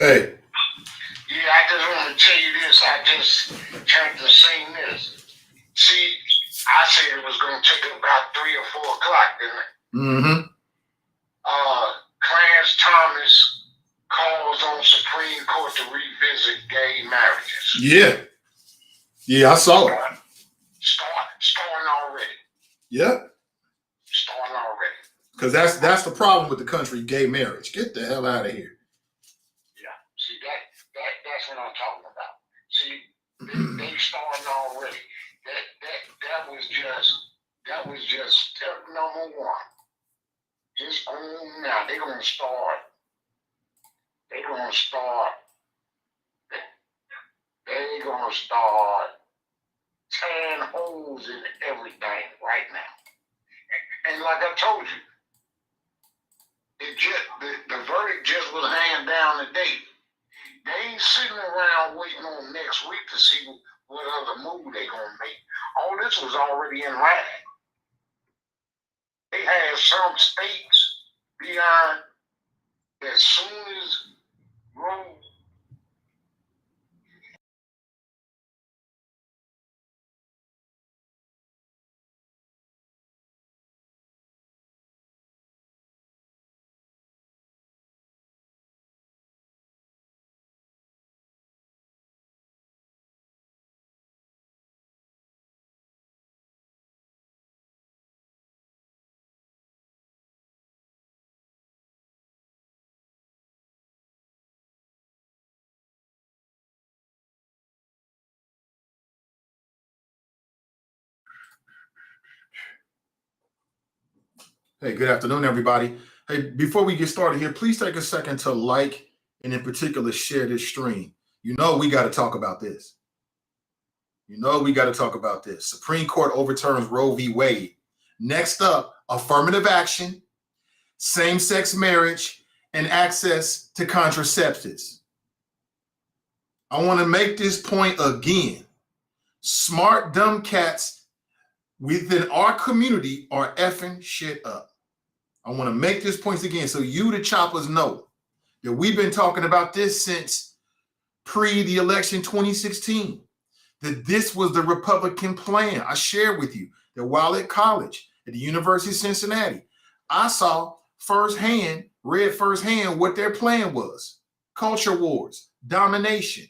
Hey. Yeah, I just want to tell you this. I just turned to sing this. See, I said it was going to take about 3 or 4 o'clock, didn't it? Mm-hmm. Clarence Thomas calls on Supreme Court to revisit gay marriages. Yeah. Yeah, I saw it. Starting already. Yeah. Starting already. Because that's the problem with the country, gay marriage. Get the hell out of here. Yeah. See, that's what I'm talking about. See, they starting already. That was just step number one. It's on now. They're gonna start tearing holes in everything right now. And like I told you, the verdict just was handed down today. They ain't sitting around waiting on next week to see what other move they gonna make. All this was already in line. They had some states beyond as soon as Roe. Hey, good afternoon, everybody. Hey, before we get started here, please take a second to like and in particular share this stream. You know we got to talk about this. Supreme Court overturns Roe v. Wade. Next up, affirmative action, same-sex marriage, and access to contraceptives. I want to make this point again. Smart, dumb cats within our community are effing shit up. I want to make this point again so you, the choppers, know that we've been talking about this since the election 2016, that this was the Republican plan. I shared with you that while at college at the University of Cincinnati, I saw read firsthand what their plan was. Culture wars, domination.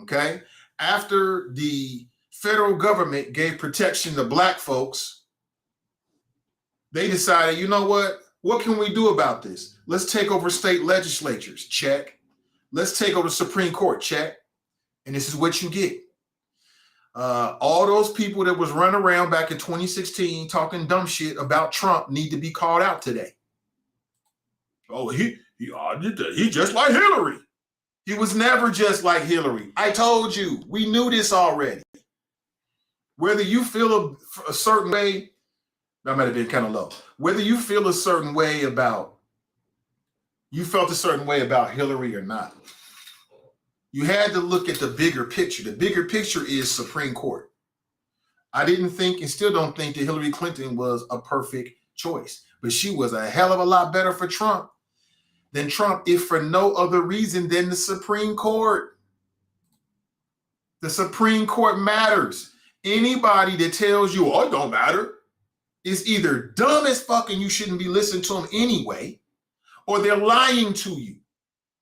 Okay? After the federal government gave protection to black folks, they decided, you know what? What can we do about this? Let's take over state legislatures. Check. Let's take over the Supreme Court. Check. And this is what you get. All those people that was running around back in 2016 talking dumb shit about Trump need to be called out today. Oh, he just like Hillary. He was never just like Hillary. I told you. We knew this already. Whether you feel a certain way, that might have been kind of low. Whether you feel a certain way about, you felt a certain way about Hillary or not, you had to look at the bigger picture. The bigger picture is Supreme Court. I didn't think and still don't think that Hillary Clinton was a perfect choice, but she was a hell of a lot better for Trump than Trump, if for no other reason than the Supreme Court. The Supreme Court matters. Anybody that tells you, oh, it don't matter, is either dumb as fuck and you shouldn't be listening to them anyway, or they're lying to you.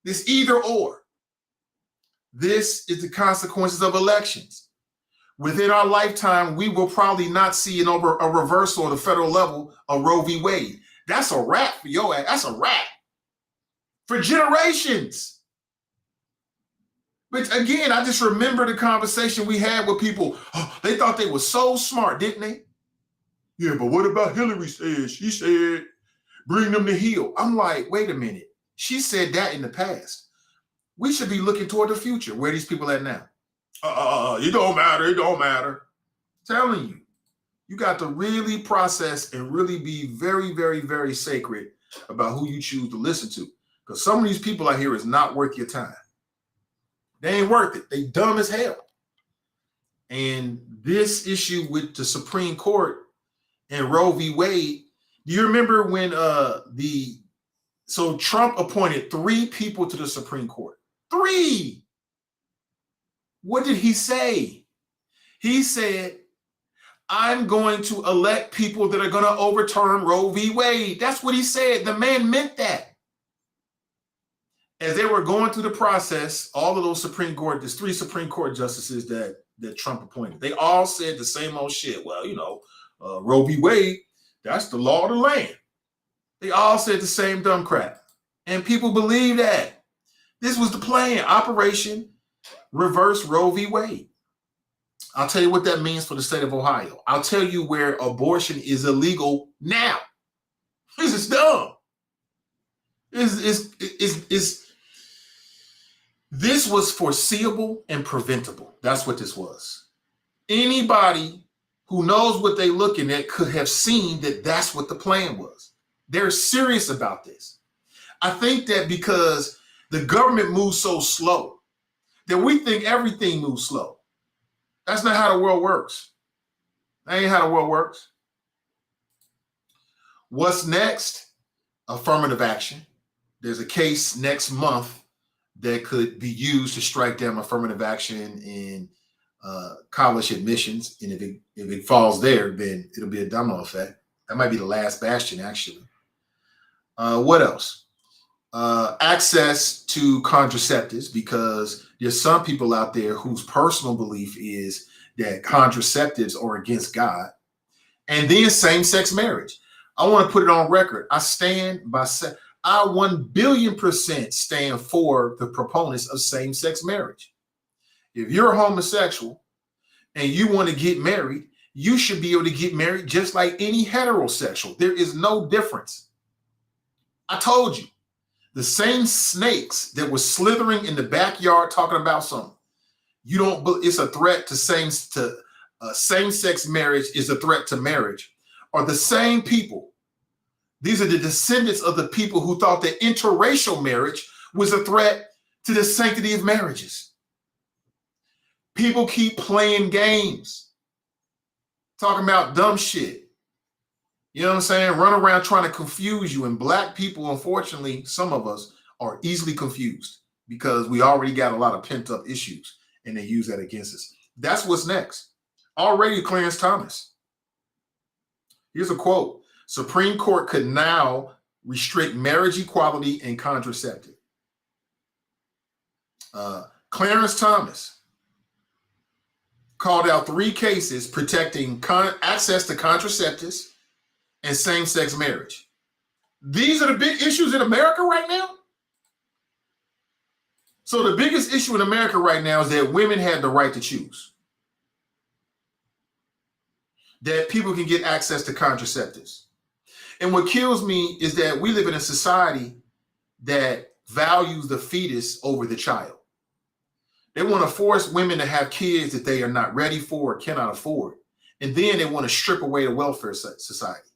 This either or. This is the consequences of elections. Within our lifetime, we will probably not see a reversal at the federal level of Roe v. Wade. That's a wrap for your ass. That's a wrap for generations. But again, I just remember the conversation we had with people. Oh, they thought they were so smart, didn't they? Yeah, but what about Hillary said? She said, bring them to heel. I'm like, wait a minute. She said that in the past. We should be looking toward the future. Where are these people at now? It don't matter. It don't matter. I'm telling you, you got to really process and really be very, very, very sacred about who you choose to listen to. Because some of these people out here is not worth your time. They ain't worth it. They dumb as hell. And this issue with the Supreme Court and Roe v. Wade, do you remember when the So Trump appointed 3 people to the Supreme Court. 3. What did he say? He said, I'm going to elect people that are going to overturn Roe v. Wade. That's what he said. The man meant that. As they were going through the process, all of those Supreme Court, there's 3 Supreme Court justices that Trump appointed. They all said the same old shit. Well, Roe v. Wade, that's the law of the land. They all said the same dumb crap. And people believe that. This was the plan, Operation Reverse Roe v. Wade. I'll tell you what that means for the state of Ohio. I'll tell you where abortion is illegal now. This is dumb. This was foreseeable and preventable. That's what this was. Anybody who knows what they're looking at could have seen that that's what the plan was. They're serious about this. I think that because the government moves so slow, that we think everything moves slow. That's not how the world works. That ain't how the world works. What's next? Affirmative action. There's a case next month that could be used to strike down affirmative action in college admissions. And if it falls there, then it'll be a domino effect. That might be the last bastion, actually. What else? Access to contraceptives, because there's some people out there whose personal belief is that contraceptives are against God. And then same-sex marriage. I want to put it on record. I 1,000,000,000% stand for the proponents of same-sex marriage. If you're homosexual and you want to get married, you should be able to get married just like any heterosexual. There is no difference. I told you. The same snakes that were slithering in the backyard talking about something, it's a threat to same-sex marriage is a threat to marriage, are the same people. These are the descendants of the people who thought that interracial marriage was a threat to the sanctity of marriages. People keep playing games, talking about dumb shit. You know what I'm saying? Run around trying to confuse you. And black people, unfortunately, some of us are easily confused because we already got a lot of pent up issues and they use that against us. That's what's next. Already Clarence Thomas. Here's a quote. Supreme Court could now restrict marriage equality and contraceptive. Clarence Thomas called out 3 cases protecting access to contraceptives and same-sex marriage. These are the big issues in America right now. So the biggest issue in America right now is that women had the right to choose. That people can get access to contraceptives. And what kills me is that we live in a society that values the fetus over the child. They want to force women to have kids that they are not ready for or cannot afford. And then they want to strip away the welfare society.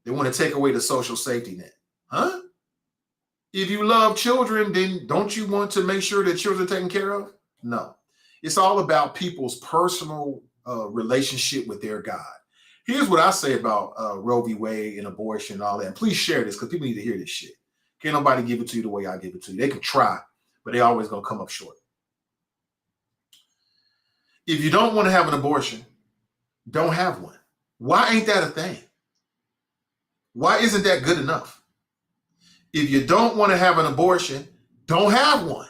They want to take away the social safety net. Huh? If you love children, then don't you want to make sure that children are taken care of? No. It's all about people's personal relationship with their God. Here's what I say about Roe v. Wade and abortion and all that. And please share this because people need to hear this shit. Can't nobody give it to you the way I give it to you. They can try, but they always going to come up short. If you don't want to have an abortion, don't have one. Why ain't that a thing? Why isn't that good enough? If you don't want to have an abortion, don't have one.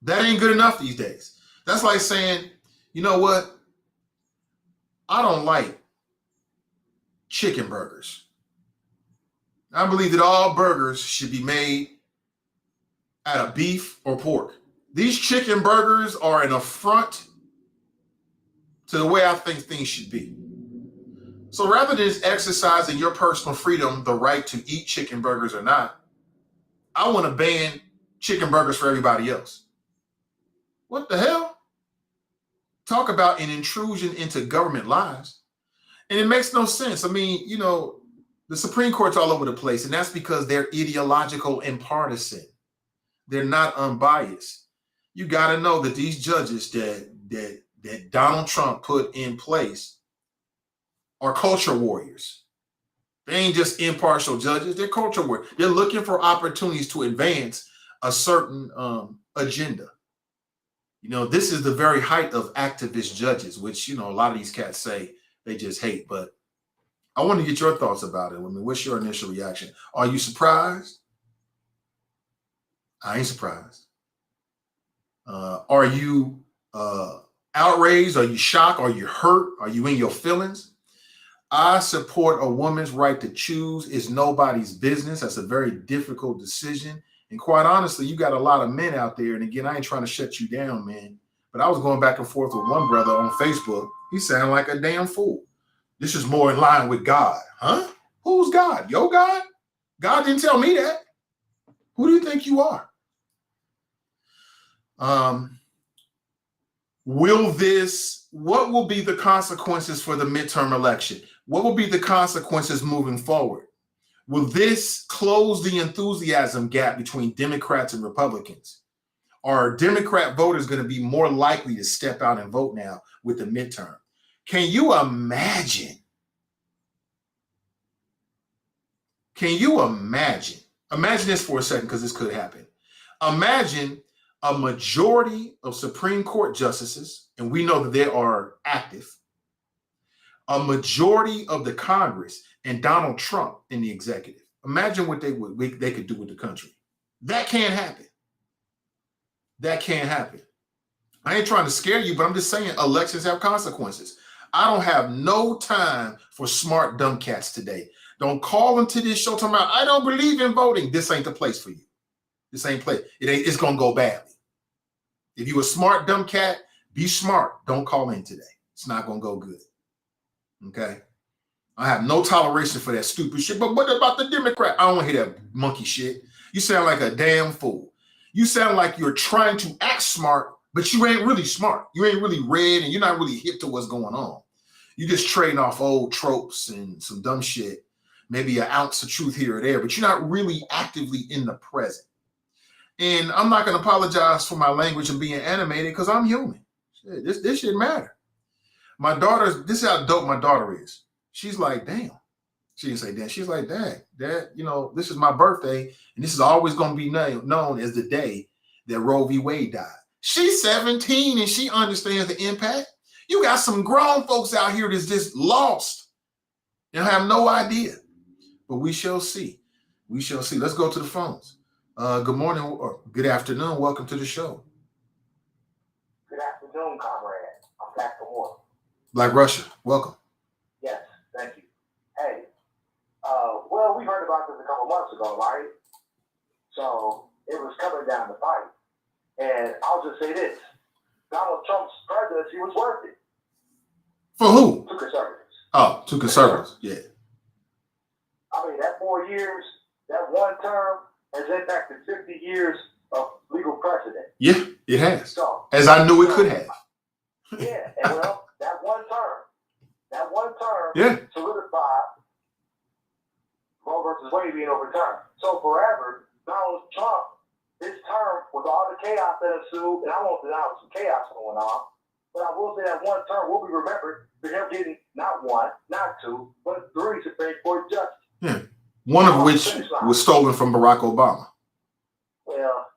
That ain't good enough these days. That's like saying, you know what? I don't like chicken burgers. I believe that all burgers should be made out of beef or pork. These chicken burgers are an affront to the way I think things should be. So rather than exercising your personal freedom, the right to eat chicken burgers or not, I want to ban chicken burgers for everybody else. What the hell? Talk about an intrusion into government lives. And it makes no sense. I mean, you know, the Supreme Court's all over the place, and that's because they're ideological and partisan. They're not unbiased. You got to know that these judges that Donald Trump put in place are culture warriors. They ain't just impartial judges. They're culture war. They're looking for opportunities to advance a certain agenda. You know, this is the very height of activist judges, which, you know, a lot of these cats say they just hate. But I want to get your thoughts about it. I mean, what's your initial reaction? Are you surprised? I ain't surprised. Are you outraged? Are you shocked? Are you hurt? Are you in your feelings? I support a woman's right to choose. It's nobody's business. That's a very difficult decision. And quite honestly, you got a lot of men out there. And again, I ain't trying to shut you down, man. But I was going back and forth with one brother on Facebook. He sounded like a damn fool. This is more in line with God. Huh? Who's God? Your God? God didn't tell me that. Who do you think you are? What will be the consequences for the midterm election? What will be the consequences moving forward? Will this close the enthusiasm gap between Democrats and Republicans? Are Democrat voters going to be more likely to step out and vote now with the midterm? Can you imagine? Imagine this for a second, because this could happen. Imagine a majority of Supreme Court justices, and we know that they are active, a majority of the Congress, and Donald Trump in the executive. Imagine what they could do with the country. That can't happen. That can't happen. I ain't trying to scare you, but I'm just saying elections have consequences. I don't have no time for smart dumb cats today. Don't call into this show talking about, I don't believe in voting. This ain't the place for you. This ain't place. It's going to go badly. If you a smart dumb cat, be smart. Don't call in today. It's not going to go good. Okay? I have no toleration for that stupid shit. But what about the Democrat? I don't want to hear that monkey shit. You sound like a damn fool. You sound like you're trying to act smart, but you ain't really smart. You ain't really read, and you're not really hip to what's going on. You just trading off old tropes and some dumb shit, maybe an ounce of truth here or there, but you're not really actively in the present. And I'm not going to apologize for my language and being animated, because I'm human. Shit, this shit matter. My daughter, this is how dope my daughter is. She's like, damn. She didn't say damn. She's like, Dad, you know, this is my birthday, and this is always going to be known as the day that Roe v. Wade died. She's 17 and she understands the impact. You got some grown folks out here that's just lost and have no idea. But we shall see. We shall see. Let's go to the phones. Good morning or good afternoon. Welcome to the show. Good afternoon, comrade. I'm back for more. Black Russia, welcome. Yes, thank you. Hey, well, we heard about this a couple months ago, right? So it was coming down the pipe. And I'll just say this. Donald Trump's presidency was worth it. For who? To conservatives. Oh, to conservatives, yeah. I mean, that 4 years, that one term has impacted 50 years of legal precedent. Yeah, it has. So, as I knew it could have. Yeah, and well, that one term yeah, solidified Roe versus Wade being overturned. So forever, Donald Trump, his term, with all the chaos that ensued, and I won't deny there was some chaos going on, but I will say that one term will be remembered for him getting not one, not two, but 3 Supreme Court justices. Yeah. One of which was stolen from Barack Obama. Well,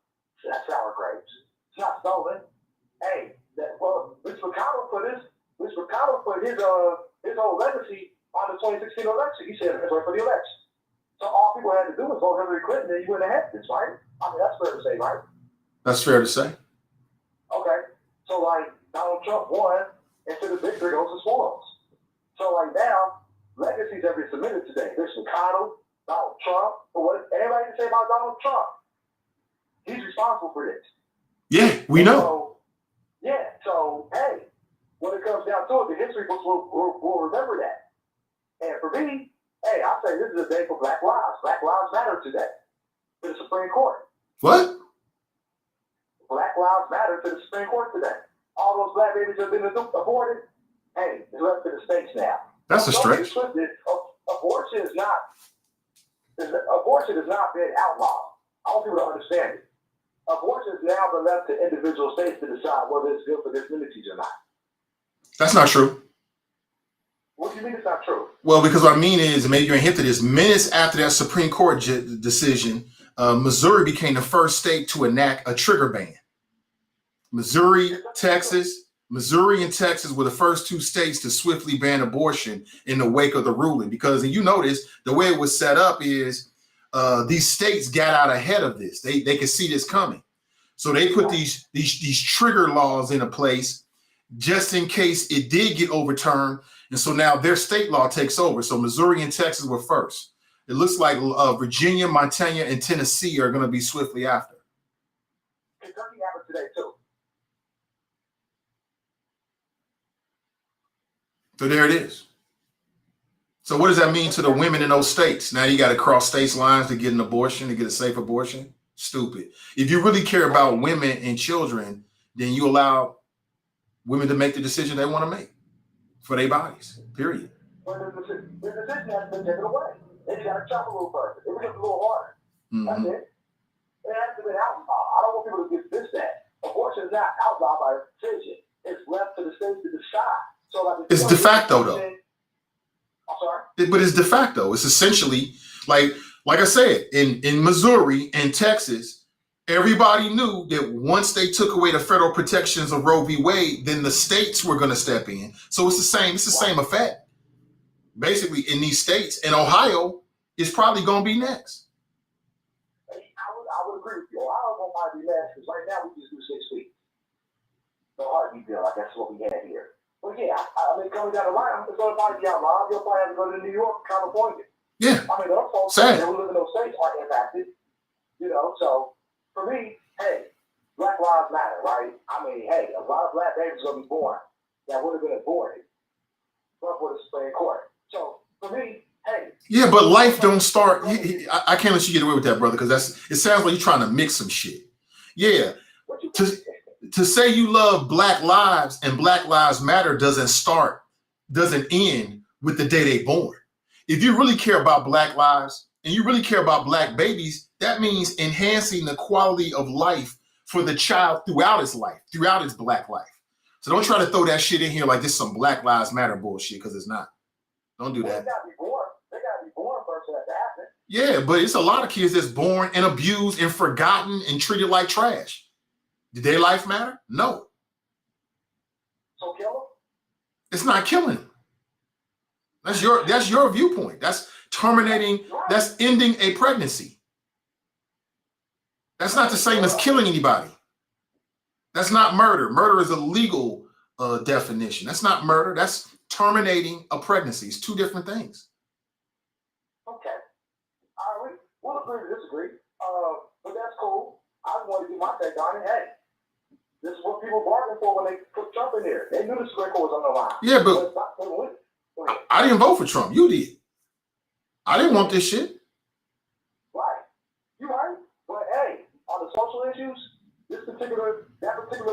that's sour grapes. It's not stolen. Hey, Mitch McConnell put his whole legacy on the 2016 election. He said, let's wait for the election. So all people had to do was vote Hillary Clinton, and you wouldn't have had this, right? I mean, that's fair to say, right? That's fair to say. Okay. So, like, Donald Trump won, and to the victory goes the spoils. So, like, now, legacies have been submitted today. Mitch McConnell, Donald Trump, but what everybody can say about Donald Trump, he's responsible for this. Yeah, we know. So, hey, when it comes down to it, the history books will remember that. And for me, hey, I say this is a day for Black Lives. Black Lives Matter today to the Supreme Court. What? Black Lives Matter to the Supreme Court today. All those black babies have been aborted. Hey, it's left to the states now. That's a stretch. Abortion is not been outlawed. I want people to understand it. Abortion is now been left to individual states to decide whether it's good for their communities or not. That's not true. What do you mean it's not true? Well, because what I mean is, maybe you're gonna hint to this. Minutes after that Supreme Court decision, Missouri became the first state to enact a trigger ban. Missouri and Texas were the first two states to swiftly ban abortion in the wake of the ruling. Because, and you notice the way it was set up is these states got out ahead of this. They could see this coming, so they put these trigger laws into place just in case it did get overturned. And so now their state law takes over. So Missouri and Texas were first. It looks like Virginia, Montana, and Tennessee are going to be swiftly after. Kentucky happened today too. So there it is. So what does that mean to the women in those states? Now you got to cross states lines to get an abortion, to get a safe abortion? Stupid. If you really care about women and children, then you allow women to make the decision they want to make for their bodies, period. But the decision has been taken away. They just got to chop a little further. It becomes a little harder. That's it. It hasn't been outlawed. I don't want people to get this that. Abortion is not outlawed by a decision. It's left to the states to decide. So like it's de facto though. I'm sorry? But it's de facto. It's essentially like I said, in Missouri and Texas, everybody knew that once they took away the federal protections of Roe v. Wade, then the states were going to step in. So it's the same effect. Basically, in these states, and Ohio is probably going to be next. I would agree with you. Ohio going to probably be next because right now we just do 6 weeks. The heartbeat bill, I guess, is what we had here. Well, yeah, I mean, coming down the line, it's going to probably be outlawed. You'll probably have to go to New York, California. Yeah. I mean, those folks that live in those states aren't impacted. You know, so for me, hey, Black Lives Matter, right? I mean, hey, a lot of black babies are going to be born that would have been aborted before the Supreme Court. So for me, hey. Yeah, but life don't start. I can't let you get away with that, brother, because it sounds like you're trying to mix some shit. Yeah. To say you love Black lives and Black Lives Matter doesn't end with the day they born. If you really care about Black lives and you really care about Black babies, that means enhancing the quality of life for the child throughout his life, throughout his Black life. So don't try to throw that shit in here like this is some Black Lives Matter bullshit, because it's not. Don't do that. They gotta be born first for that to happen. Yeah, but it's a lot of kids that's born and abused and forgotten and treated like trash. Did their life matter? No. So kill them? It's not killing them. That's your viewpoint. That's terminating, that's ending a pregnancy. That's not the same as killing anybody. That's not murder. Murder is a legal definition. That's not murder. That's terminating a pregnancy. It's two different things. Okay. All right, we'll agree to disagree. But that's cool. I just want to get my take on it. Hey, this is what people bargained for when they put Trump in there. They knew the Supreme Court was on the line. Yeah, but I didn't vote for Trump. You did. I didn't want this shit. Right. You right. But hey, on the social issues, that particular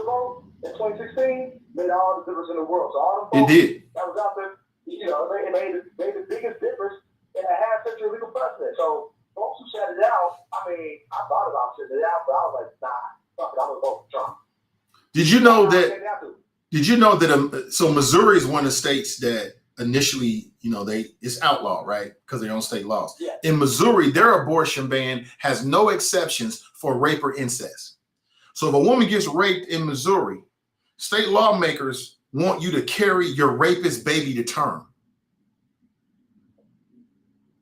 vote in 2016 made all the difference in the world. So all the folks that was out there, you know, it made the biggest difference in a half-century legal precedent. So folks who shut it out, I mean, I thought about shutting it out, but I was like, nah, fuck it, I'm gonna vote for Trump. Did you know that? So Missouri is one of the states that initially, you know, it's outlawed, right? Because they own state laws. Yeah. In Missouri, their abortion ban has no exceptions for rape or incest. So if a woman gets raped in Missouri, state lawmakers want you to carry your rapist baby to term.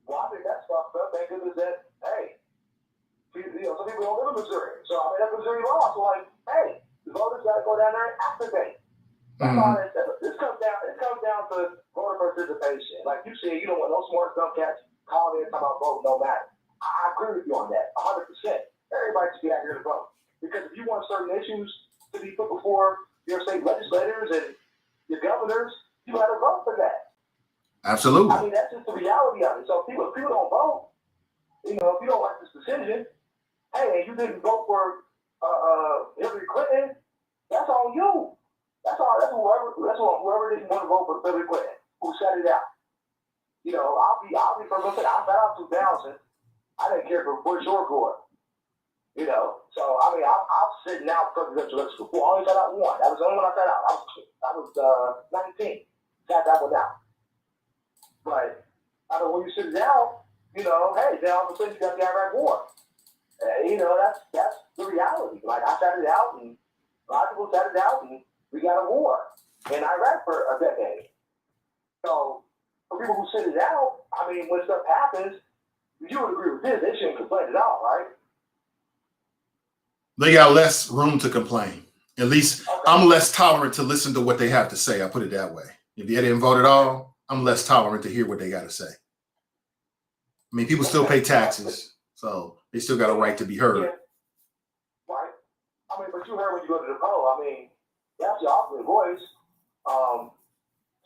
Well, I think that's fucked up. Thank goodness that, hey, you know, some people don't live in Missouri. So, I mean, that's Missouri law. So, like, hey, the voters got to go down there and activate. That's all that says. It comes down to voter participation. Like you said, you don't want no smart dumb cats calling in and talking about voting, no matter. I agree with you on that, 100%. Everybody should get out here to vote. Because if you want certain issues to be put before your state legislators and your governors, you got to vote for that. Absolutely. I mean, that's just the reality of it. So if people don't vote, you know, if you don't like this decision, hey, you didn't vote for Hillary Clinton, that's on you. That's whoever didn't want to vote for Hillary Clinton who set it out. You know, I'll be first. I found out 2000. I didn't care for Bush or Gore. You know, so I mean, I'm sitting out presidential elections before. I only got out one. That was the only one I got out. I was 19. Got that one out. But I know when you sit down, you know, hey, then all of a sudden you got the Iraq War. You know, that's the reality. Like I sat it out, and a lot of people sat it out, and we got a war in Iraq for a decade. So for people who sit it out, I mean, when stuff happens, you would agree with this. They shouldn't complain at all, right? They got less room to complain. At least Okay. I'm less tolerant to listen to what they have to say. I put it that way. If they didn't vote at all, I'm less tolerant to hear what they got to say. I mean, people still pay taxes, so they still got a right to be heard. Yeah. Right. I mean, but you heard when you go to the poll. I mean, that's your ultimate voice.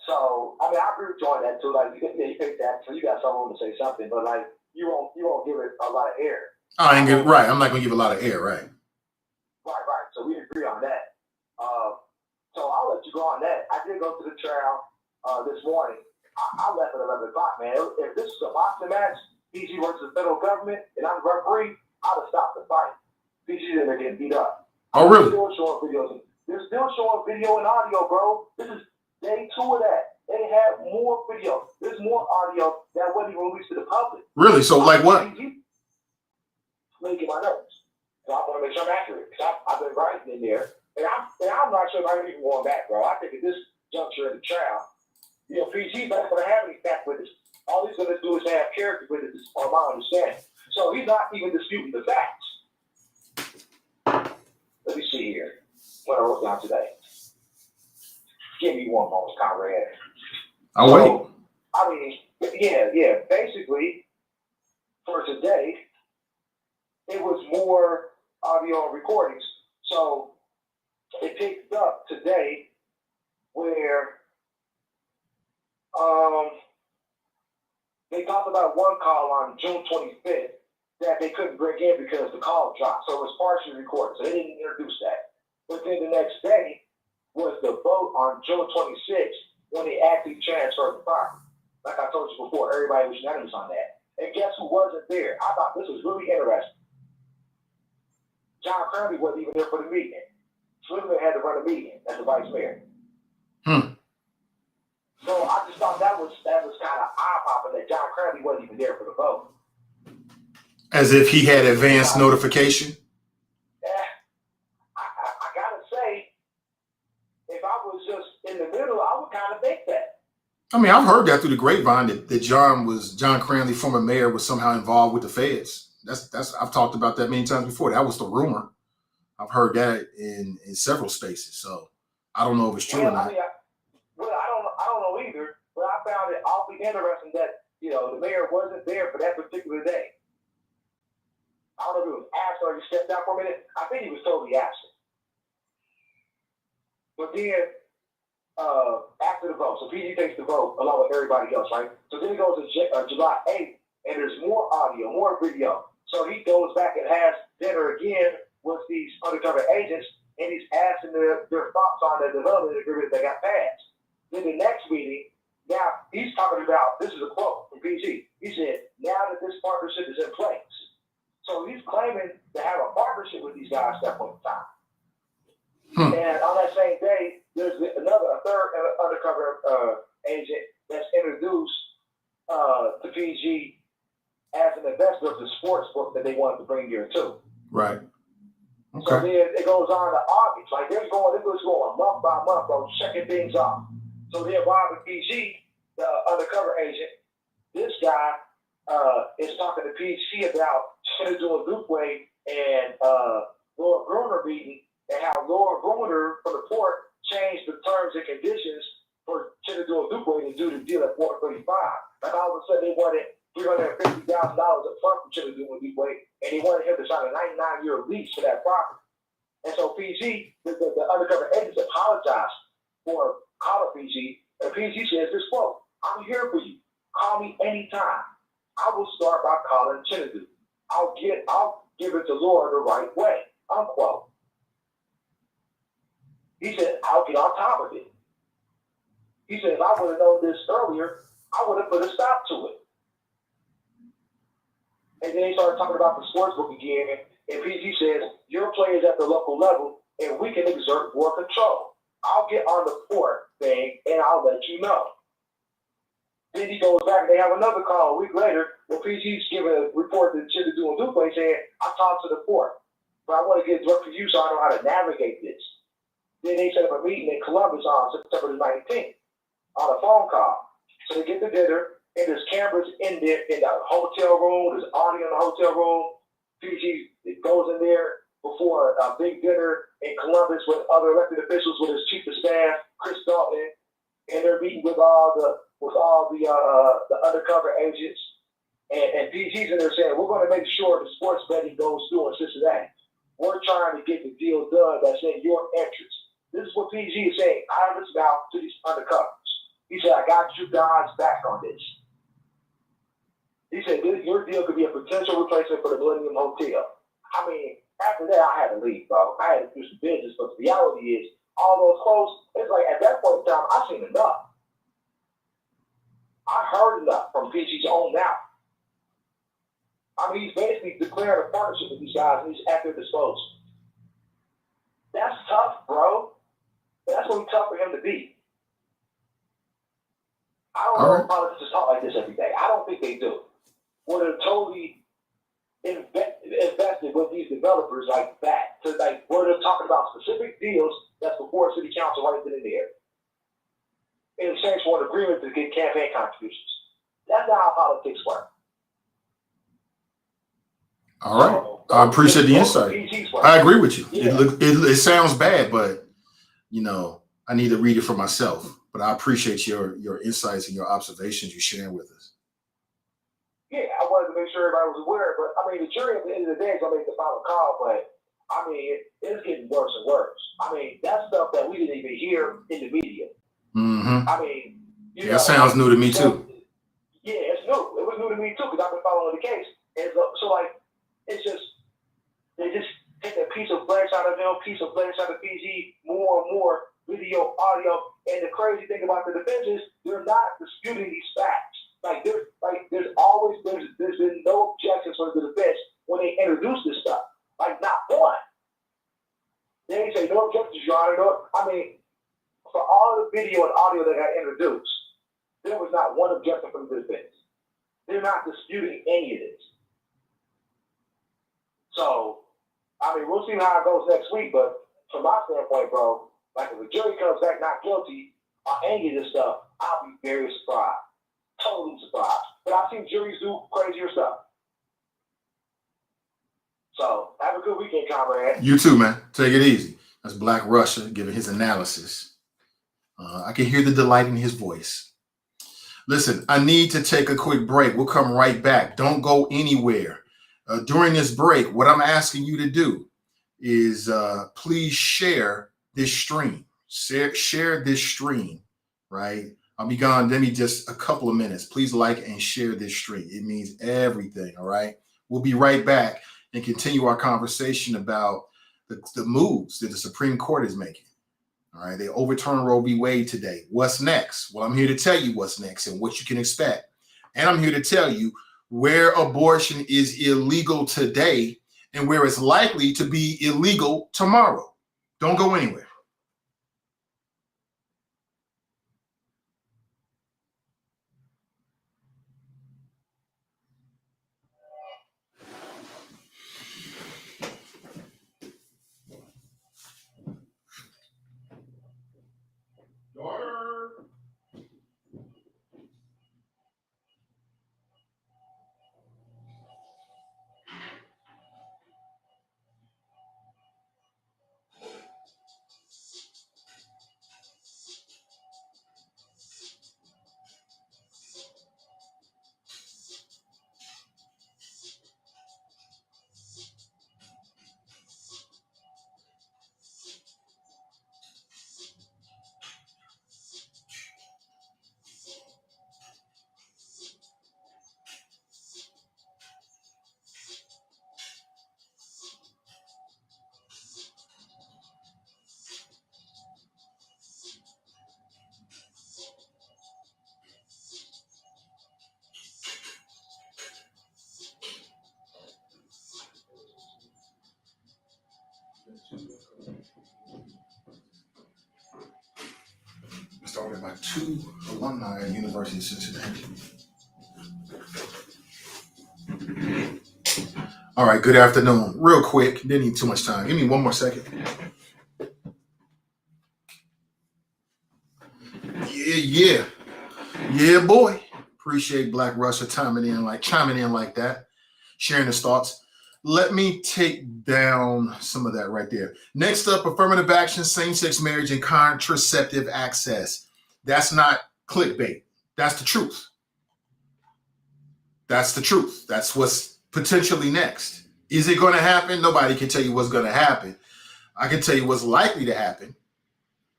So I mean, I agree with you on that too. Like, you pay taxes, so you got someone to say something, but like, you won't give it a lot of air. I ain't good, right. I'm not gonna give a lot of air, right? Right. So we agree on that. So I'll let you go on that. I did go to the trial this morning. I left at 11 o'clock, man. If this was a boxing match, PG works for the federal government, and I'm the referee, I'd have stopped the fight. PG's in there getting beat up. Oh, really? They're still showing videos. They're still showing video and audio, bro. This is day 2 of that. They have more video. There's more audio that wasn't even released to the public. Really? So, like what? Let me get my notes. So I want to make sure I'm accurate, because I've been writing in there. And I'm not sure if I'm even going back, bro. I think at this juncture in the trial, you know, PG's not going to have any fact witnesses. All he's going to do is have character witnesses, on my understanding. So he's not even disputing the facts. Let me see here what I wrote down today. Give me one moment, Conrad. I'll wait. I mean, yeah. Basically, for today, it was more audio recordings. So it picked up today where they talked about one call on June 25th that they couldn't bring in because the call dropped. So it was partially recorded. So they didn't introduce that. But then the next day was the vote on June 26th when they actually transferred the property. Like I told you before, everybody was unanimous on that. And guess who wasn't there? I thought this was really interesting. John Crowley wasn't even there for the meeting. Slimming had to run a meeting as the vice mayor. So I just thought that was kind of eye-popping that John Crowley wasn't even there for the vote. As if he had advance notification? Yeah, I gotta say, if I was just in the middle, I would kind of think that. I mean, I've heard that through the grapevine that John Cranley, former mayor, was somehow involved with the feds. That's I've talked about that many times before. That was the rumor. I've heard that in several spaces. So I don't know if it's true or not. I don't know either. But I found it awfully interesting that, you know, the mayor wasn't there for that particular day. I don't know if he was absent or he stepped out for a minute. I think he was totally absent. But then after the vote, so PG takes the vote along with everybody else, right? So then he goes to July 8th, and there's more audio, more video. So he goes back and has dinner again with these undercover agents, and he's asking their thoughts on the development agreement that got passed. Then the next meeting, now he's talking about, this is a quote from PG. He said, now that this partnership is in place. So he's claiming to have a partnership with these guys at that point in time. And on that same day, there's a third undercover agent that's introduced to PG as an investor of the sports book that they wanted to bring here too. Right. Okay. So then it goes on to August. Like this was going month by month, bro, checking things off. So then Bob and PG, the undercover agent, this guy is talking to PG about Chinadu Ndukwe and Laura Gruner meeting, and how Laura Gruner from the port changed the terms and conditions for Chinadu Ndukwe to do the deal at 435. Like all of a sudden they wanted $350,000 up front from Chinadu Ndukwe, and they wanted him to sign a 99-year lease for that property. And so PG, the undercover agents, apologized for calling PG, and PG says this quote, "I'm here for you. Call me anytime. I will start by calling Chinadu. I'll give it to Laura the right way," unquote. He said, "I'll get on top of it." He said, "If I would have known this earlier, I would have put a stop to it." And then he started talking about the sports book again, and PG says, "Your players at the local level, and we can exert more control. I'll get on the court thing, and I'll let you know." Then he goes back and they have another call a week later where PG's giving a report to Chitty doing Dupe saying, I talked to the court, but I want to get direct review so I know how to navigate this. Then they set up a meeting in Columbus on September the 19th on a phone call. So they get together, and there's cameras in there in the hotel room, there's audio in the hotel room. PG goes in there before a big dinner in Columbus with other elected officials, with his chief of staff, Chris Dalton, and they're meeting with all the undercover agents. And PG's in there saying, we're going to make sure the sports betting goes through in Cincinnati. We're trying to get the deal done that's in your interest. This is what PG is saying. I listen out to these undercovers. He said, I got you guys back on this. He said, your deal could be a potential replacement for the Millennium Hotel. I mean, after that, I had to leave, bro. I had to do some business, but the reality is, all those clothes, it's like at that point in time, I seen enough. I heard enough from PG's own mouth. I mean, he's basically declared a partnership with these guys, and he's at their disposal. That's tough, bro. That's going to be tough for him to beat. I don't know if politicians talk like this every day. I don't think they do. Where they're totally invested with these developers like that. So like where they're talking about specific deals that's before city council right then and there. In exchange for an agreement to get campaign contributions. That's not how politics work. All right. I appreciate the insight. I agree with you. Yeah. It sounds bad, but you know, I need to read it for myself. But I appreciate your insights and your observations you're sharing with us. Yeah, I wanted to make sure everybody was aware, but I mean, the jury at the end of the day is going to make the final call, but I mean, it's getting worse and worse. I mean, that's stuff that we didn't even hear in the media. Mm-hmm. I mean, that sounds new to me too. Yeah, it's new. It was new to me too because I've been following the case. And so like, it's just, they just take a piece of flesh out of them, piece of flesh out of PG, more and more video, audio. And the crazy thing about the defense is they're not disputing these facts. There's been no objections from the defense when they introduce this stuff. Like not one. They say no objections, Your Honor. No, I mean, for all the video and audio that got introduced, there was not one objection from the defense. They're not disputing any of this. So, I mean, we'll see how it goes next week, but from my standpoint, bro, like if the jury comes back not guilty on any of this stuff, I'll be very surprised. Totally surprised. But I've seen juries do crazier stuff. So, have a good weekend, comrade. You too, man. Take it easy. That's Black Russia giving his analysis. I can hear the delight in his voice. Listen, I need to take a quick break. We'll come right back. Don't go anywhere. During this break, what I'm asking you to do is please share this stream. Share this stream, right? I'll be gone. Give me just a couple of minutes. Please like and share this stream. It means everything, all right? We'll be right back and continue our conversation about the moves that the Supreme Court is making. All right, they overturned Roe v. Wade today. What's next? Well, I'm here to tell you what's next and what you can expect. And I'm here to tell you where abortion is illegal today and where it's likely to be illegal tomorrow. Don't go anywhere. Mr. recorded by 2 alumni at University of Cincinnati. All right, good afternoon. Real quick, didn't need too much time. Give me one more second. Yeah, boy. Appreciate Black Russia chiming in like that, sharing his thoughts. Let me take down some of that right there. Next up, affirmative action, same-sex marriage, and contraceptive access. That's not clickbait. That's the truth. That's the truth. That's what's potentially next. Is it going to happen? Nobody can tell you what's going to happen. I can tell you what's likely to happen.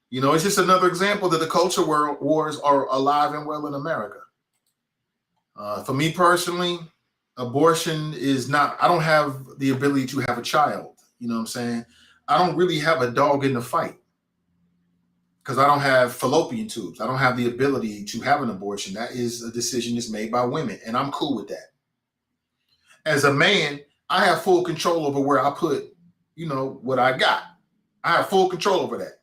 You know, it's just another example that the culture wars are alive and well in America. For me personally, abortion is not, I don't have the ability to have a child. You know what I'm saying? I don't really have a dog in the fight because I don't have fallopian tubes. I don't have the ability to have an abortion. That is a decision that's made by women, and I'm cool with that. As a man, I have full control over where I put, you know, what I got. I have full control over that.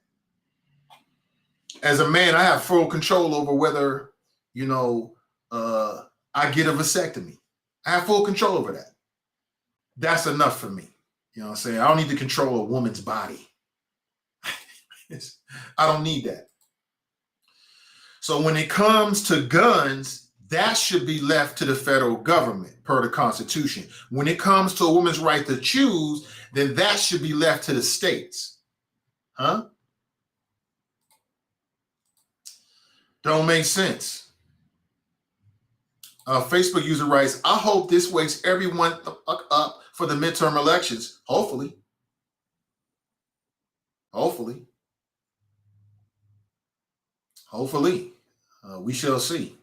As a man, I have full control over whether, you know, I get a vasectomy. I have full control over that. That's enough for me. You know what I'm saying? I don't need to control a woman's body. I don't need that. So when it comes to guns, that should be left to the federal government per the Constitution. When it comes to a woman's right to choose, then that should be left to the states. Huh? Don't make sense. Facebook user writes, I hope this wakes everyone up for the midterm elections. Hopefully. We shall see.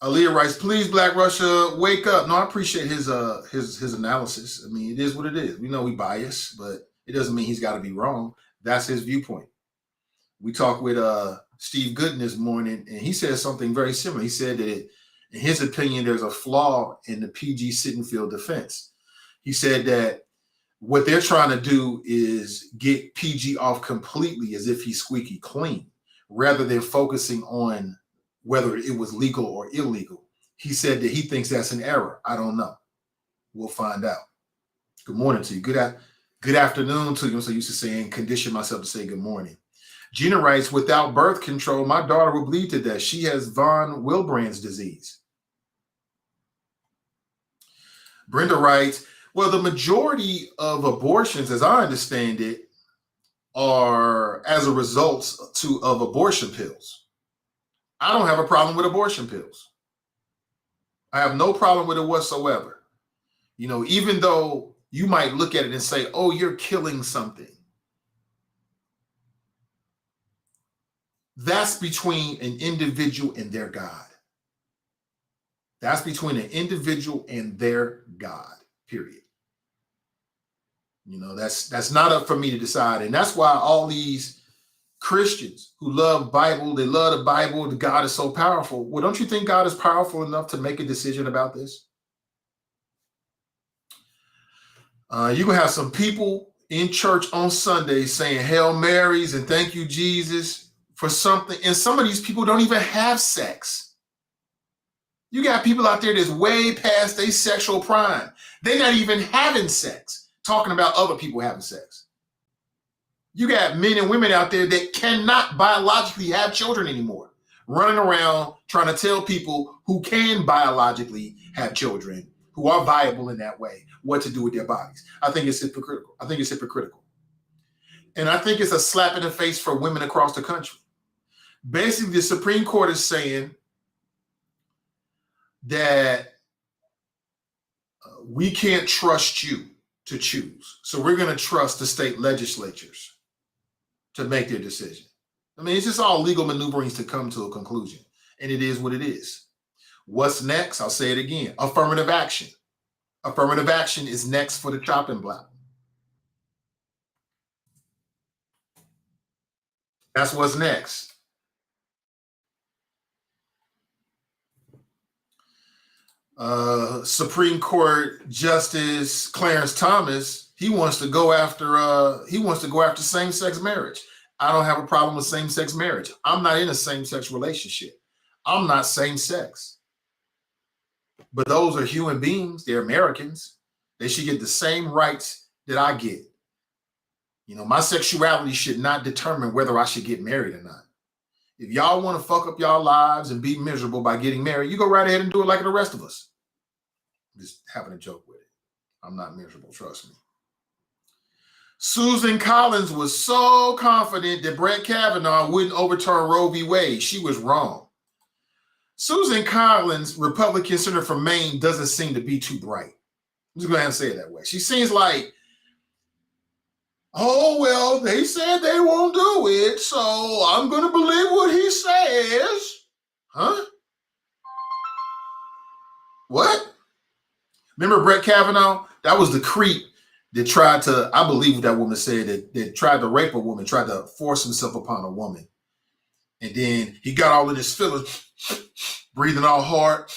Aaliyah writes, please, Black Russia, wake up. No, I appreciate his analysis. I mean, it is what it is. We know we bias, but it doesn't mean he's got to be wrong. That's his viewpoint. We talked with Steve Gooden this morning, and he said something very similar. He said that in his opinion, there's a flaw in the PG Sittenfeld defense. He said that what they're trying to do is get PG off completely as if he's squeaky clean, rather than focusing on whether it was legal or illegal. He said that he thinks that's an error. I don't know. We'll find out. Good morning to you. Good afternoon to you. I'm so used to saying, condition myself to say good morning. Gina writes, without birth control, my daughter will bleed to death. She has von Willebrand's disease. Brenda writes, well, the majority of abortions, as I understand it, are as a result of abortion pills. I don't have a problem with abortion pills. I have no problem with it whatsoever. You know, even though you might look at it and say, oh, you're killing something. That's between an individual and their God. That's between an individual and their God, period. You know, that's not up for me to decide. And that's why all these Christians who love Bible, they love the Bible, the God is so powerful. Well, don't you think God is powerful enough to make a decision about this? You're going to have some people in church on Sunday saying Hail Marys and thank you, Jesus, for something. And some of these people don't even have sex. You got people out there that's way past their sexual prime. They're not even having sex, talking about other people having sex. You got men and women out there that cannot biologically have children anymore, running around trying to tell people who can biologically have children, who are viable in that way, what to do with their bodies. I think it's hypocritical. And I think it's a slap in the face for women across the country. Basically, the Supreme Court is saying that we can't trust you to choose. So we're going to trust the state legislatures to make their decision. I mean, it's just all legal maneuverings to come to a conclusion. And it is what it is. What's next? I'll say it again. Affirmative action. Affirmative action is next for the chopping block. That's what's next. Supreme Court Justice Clarence Thomas, he wants to go after same-sex marriage. I don't have a problem with same-sex marriage. I'm not in a same-sex relationship. I'm not same-sex. But those are human beings. They're Americans. They should get the same rights that I get. You know, my sexuality should not determine whether I should get married or not. If y'all want to fuck up y'all lives and be miserable by getting married, you go right ahead and do it like the rest of us. I'm just having a joke with it. I'm not miserable, trust me. Susan Collins was so confident that Brett Kavanaugh wouldn't overturn Roe v. Wade. She was wrong. Susan Collins, Republican senator from Maine, doesn't seem to be too bright. I'm just going to say it that way. She seems like, oh, well, they said they won't do it, so I'm going to believe what he says. Huh? What? Remember Brett Kavanaugh? That was the creep that tried to, I believe what that woman said, that tried to rape a woman, tried to force himself upon a woman. And then he got all in his feelings, breathing all hard.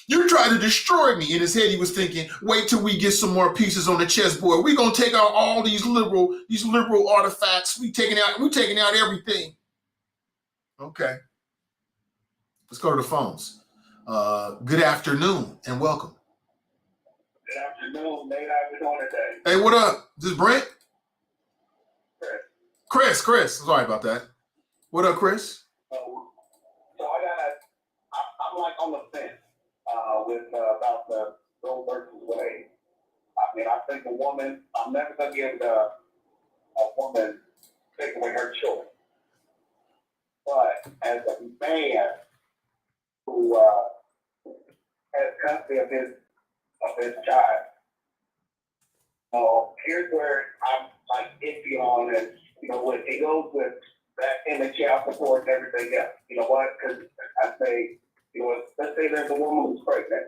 You tried to destroy me. In his head, he was thinking, wait till we get some more pieces on the chessboard. We're going to take out all these liberal artifacts. We taking out everything. Okay. Let's go to the phones. Good afternoon and welcome. Good afternoon, Nate. How you doing today? Hey, what up? Is this Brent? Chris. Sorry about that. What up, Chris? So I'm like on the fence with about the Roe versus Wade. I mean, I think I'm never gonna give a woman take away her choice. But as a man who has custody of his child, here's where I'm like iffy on it. You know what? It goes with that and the child support and everything else. You know what? Because I say, you know, let's say there's a woman who's pregnant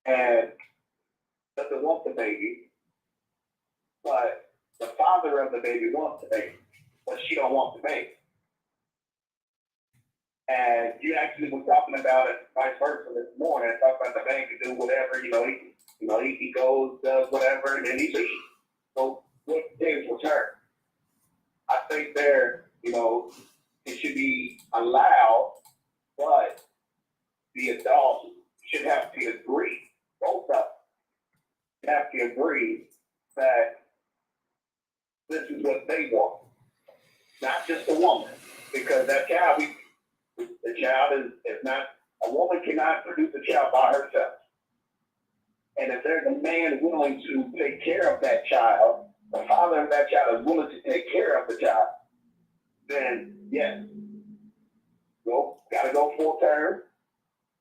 and doesn't want the baby, but the father of the baby wants the baby, but she don't want the baby. And you actually were talking about it vice versa this morning, talking about the man can do whatever, he goes, does whatever, and then he leaves. So what things return? I think it should be allowed, but the adults should have to agree, both of them have to agree that this is what they want, not just the woman, because that child, the child is not, a woman cannot produce a child by herself. And if there's a man willing to take care of that child, the father of that child is willing to take care of the child, then yes, gotta go full term,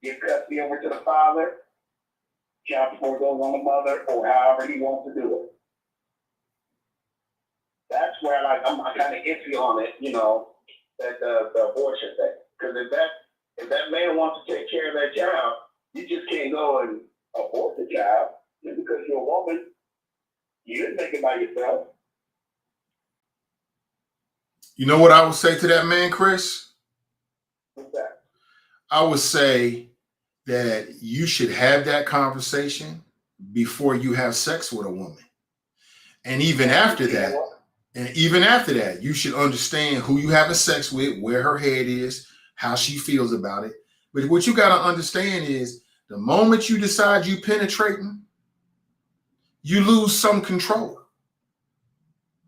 give custody over to the father, child support goes on the mother, or however he wants to do it. That's where I'm kind of iffy on it, that the abortion thing. Because if that man wants to take care of that child, you just can't go and abort the child just because you're a woman. You didn't make it by yourself. You know what I would say to that man, Chris? What's that? I would say that you should have that conversation before you have sex with a woman. And even after that, you should understand who you having sex with, where her head is, how she feels about it. But what you got to understand is the moment you decide you penetrating, you lose some control.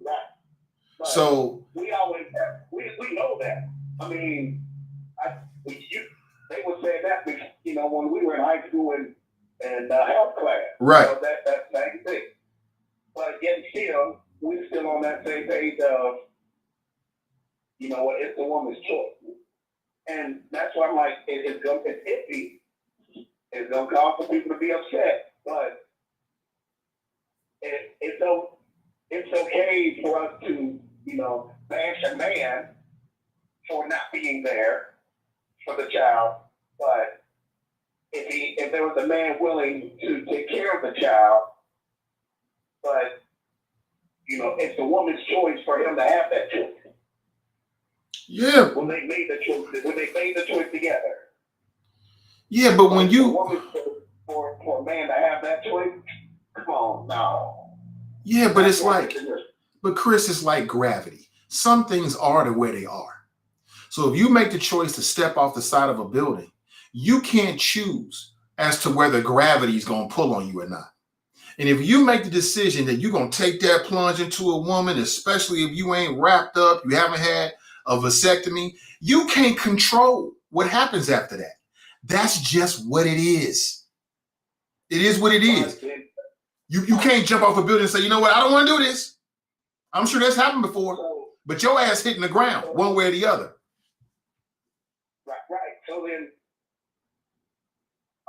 Right. But so we always have, we know that. I mean, they would say that, when we were in high school and health class. Right. That same thing. But yet still, we're still on that same page of, it's the woman's choice. And that's why I'm like, it's iffy. It's going to cause for people to be upset. But it's okay for us to, bash a man for not being there for the child. But if there was a man willing to take care of the child, but, it's the woman's choice for him to have that choice. Yeah. When they made the choice together. Yeah, but when you for a man to have that choice, come on, no. Yeah, but it's like, but Chris, it's like gravity. some things are the way they are. So if you make the choice to step off the side of a building, you can't choose as to whether gravity is going to pull on you or not. And if you make the decision that you're going to take that plunge into a woman, especially if you ain't wrapped up, you haven't had a vasectomy, you can't control what happens after that. That's just what it is. It is what it is. You can't jump off a building and say, you know what, I don't want to do this. I'm sure that's happened before, but your ass hitting the ground one way or the other. Right. So then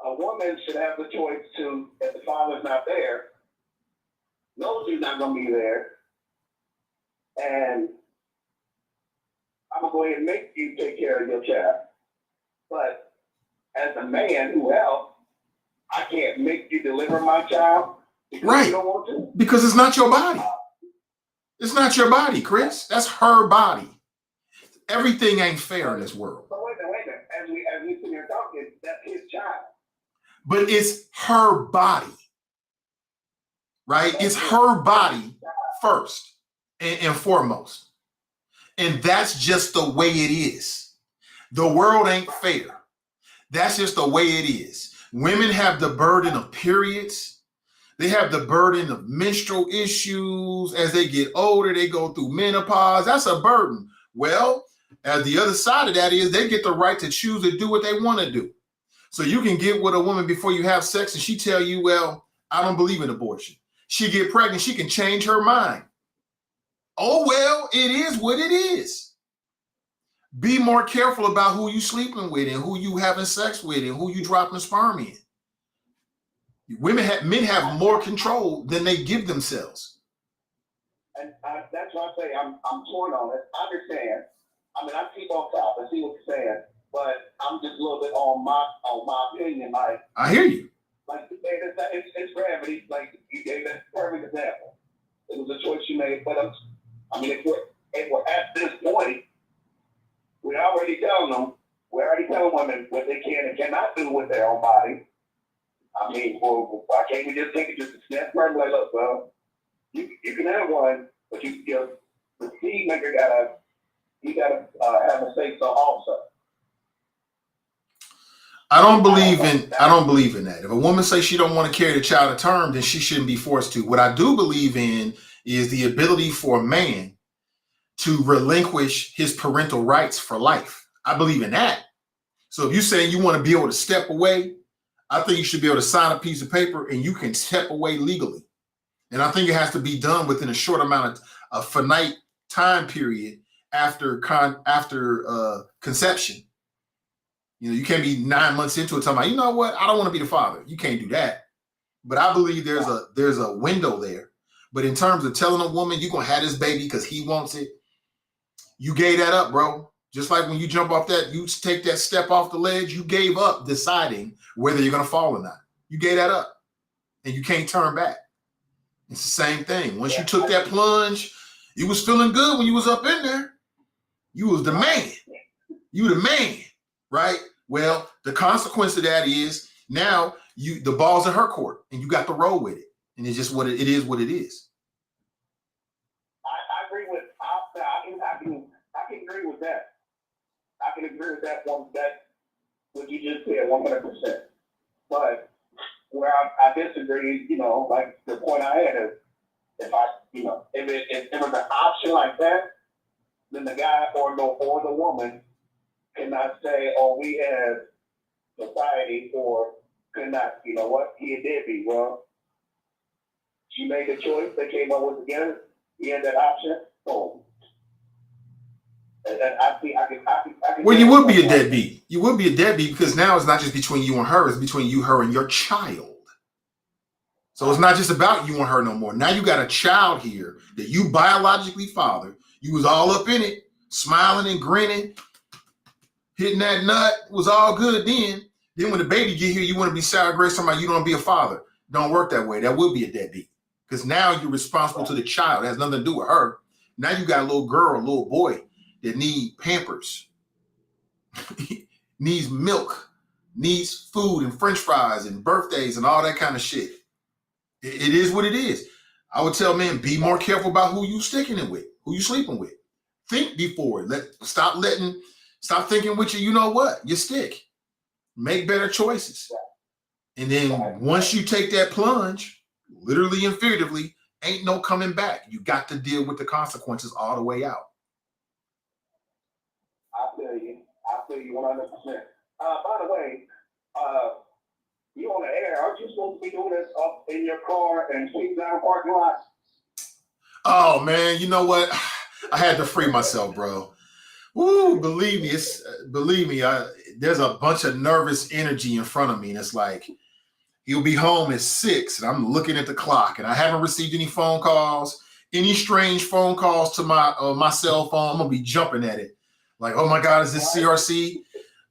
a woman should have the choice to, if the father's not there, knows he's not going to be there, and I'm going to go ahead and make you take care of your child. But as a man who helps, I can't make you deliver my child because you don't want to. Because it's not your body. It's not your body, Chris. That's her body. Everything ain't fair in this world. But wait a minute. As we sit here talking, that's his child. But it's her body, right? It's her body first and foremost. And that's just the way it is. The world ain't fair. That's just the way it is. Women have the burden of periods. They have the burden of menstrual issues. As they get older, they go through menopause. That's a burden. Well, the other side of that is they get the right to choose to do what they want to do. So you can get with a woman before you have sex and she tell you, well, I don't believe in abortion. She get pregnant, she can change her mind. Oh, well, it is what it is. Be more careful about who you sleeping with and who you having sex with and who you dropping sperm in. Men have more control than they give themselves. And that's why I say I'm torn on it. I understand. I mean, I keep on top. I see what you're saying, but I'm just a little bit on my opinion. Like, I hear you. Like you say, it's gravity. Like you gave that perfect example. It was a choice you made. But if we're at this point, we're already telling them. We're already telling women what they can and cannot do with their own body. I mean, well, why can't we just take it just a snap right? Like, look, well, you can have one, but the seed maker gotta have a say so also. I don't believe in that. If a woman says she don't want to carry the child to term, then she shouldn't be forced to. What I do believe in is the ability for a man to relinquish his parental rights for life. I believe in that. So if you're saying you want to be able to step away, I think you should be able to sign a piece of paper and you can step away legally. And I think it has to be done within a short amount of a finite time period after conception. You know, you can't be 9 months into it talking about, you know what, I don't want to be the father. You can't do that. But I believe there's a window there. But in terms of telling a woman you're gonna have this baby because he wants it, you gave that up, bro. Just like when you jump off that, you take that step off the ledge, you gave up deciding whether you're gonna fall or not. You gave that up, and you can't turn back. It's the same thing. Once you took that plunge, you was feeling good when you was up in there. You was the man. You the man, right? Well, the consequence of that is now the ball's in her court, and you got to roll with it. And it's just what it is. What it is. I agree with. I can agree with that. I can agree with that one. That what you just said, 100%. But where I disagree, like the point I had is, if it was an option like that, then the guy or the woman cannot say, "Oh, we have society," or could not. You know what? He a deadbeat. Well, she made the choice. They came up with together. He had that option. Oh. And I can. Well, you would be a deadbeat. You would be a deadbeat because now it's not just between you and her; it's between you, her, and your child. So it's not just about you and her no more. Now you got a child here that you biologically fathered. You was all up in it, smiling and grinning, hitting that nut. It was all good then. Then when the baby get here, you want to be sour grapes. Somebody you don't be a father. Don't work that way. That would be a deadbeat because now you're responsible to the child. It has nothing to do with her. Now you got a little girl, a little boy that need Pampers, needs milk, needs food and French fries and birthdays and all that kind of shit. It is what it is. I would tell men, be more careful about who you sticking it with, who you sleeping with. Think before. Stop thinking with you know what? Your stick. Make better choices. And then once you take that plunge, literally and figuratively, ain't no coming back. You got to deal with the consequences all the way out. I feel you 100%. By the way, you on the air? Aren't you supposed to be doing this up in your car and sweep down parking lot? Oh man, you know what? I had to free myself, bro. Ooh, believe me, there's a bunch of nervous energy in front of me, and it's like he'll be home at 6, and I'm looking at the clock, and I haven't received any phone calls, any strange phone calls to my cell phone. I'm gonna be jumping at it, like, oh my God, is this CRC?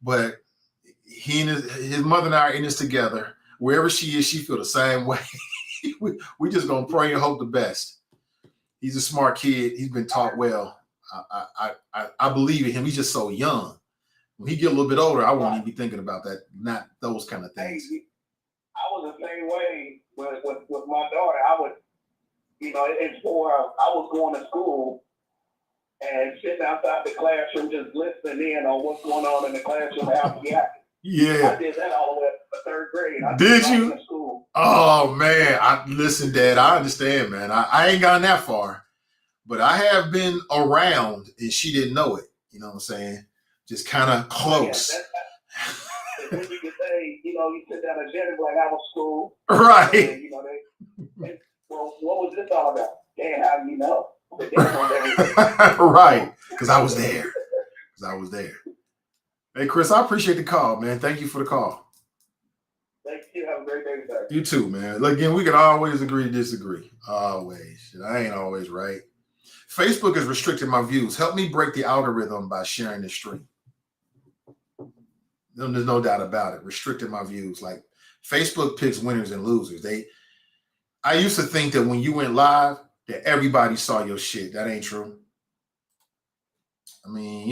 But he and his mother and I are in this together. Wherever she is, she feel the same way. we just gonna pray and hope the best. He's a smart kid. He's been taught well. I believe in him. He's just so young. When he get a little bit older, I won't even be thinking about that. Not those kind of things. Hey, I was the same way with my daughter. I would, it's for I was going to school and sitting outside the classroom just listening in on what's going on in the classroom after the acting. Yeah. I did that all the way up to 3rd grade. Did you? In school. Oh man, listen, Dad. I understand, man. I ain't gotten that far, but I have been around, and she didn't know it. You know what I'm saying? Just kind of close. Yeah, you could say, you sit down at dinner like I was school. Right. And, well, what was this all about? Dan, how do you know? Right, because I was there. Hey, Chris, I appreciate the call, man. Thank you for the call. Thank you. Have a great day today. You too, man. Again, we can always agree to disagree. Always. I ain't always right. Facebook is restricting my views. Help me break the algorithm by sharing this stream. There's no doubt about it. Restricting my views. Like, Facebook picks winners and losers. I used to think that when you went live, that everybody saw your shit. That ain't true. I mean,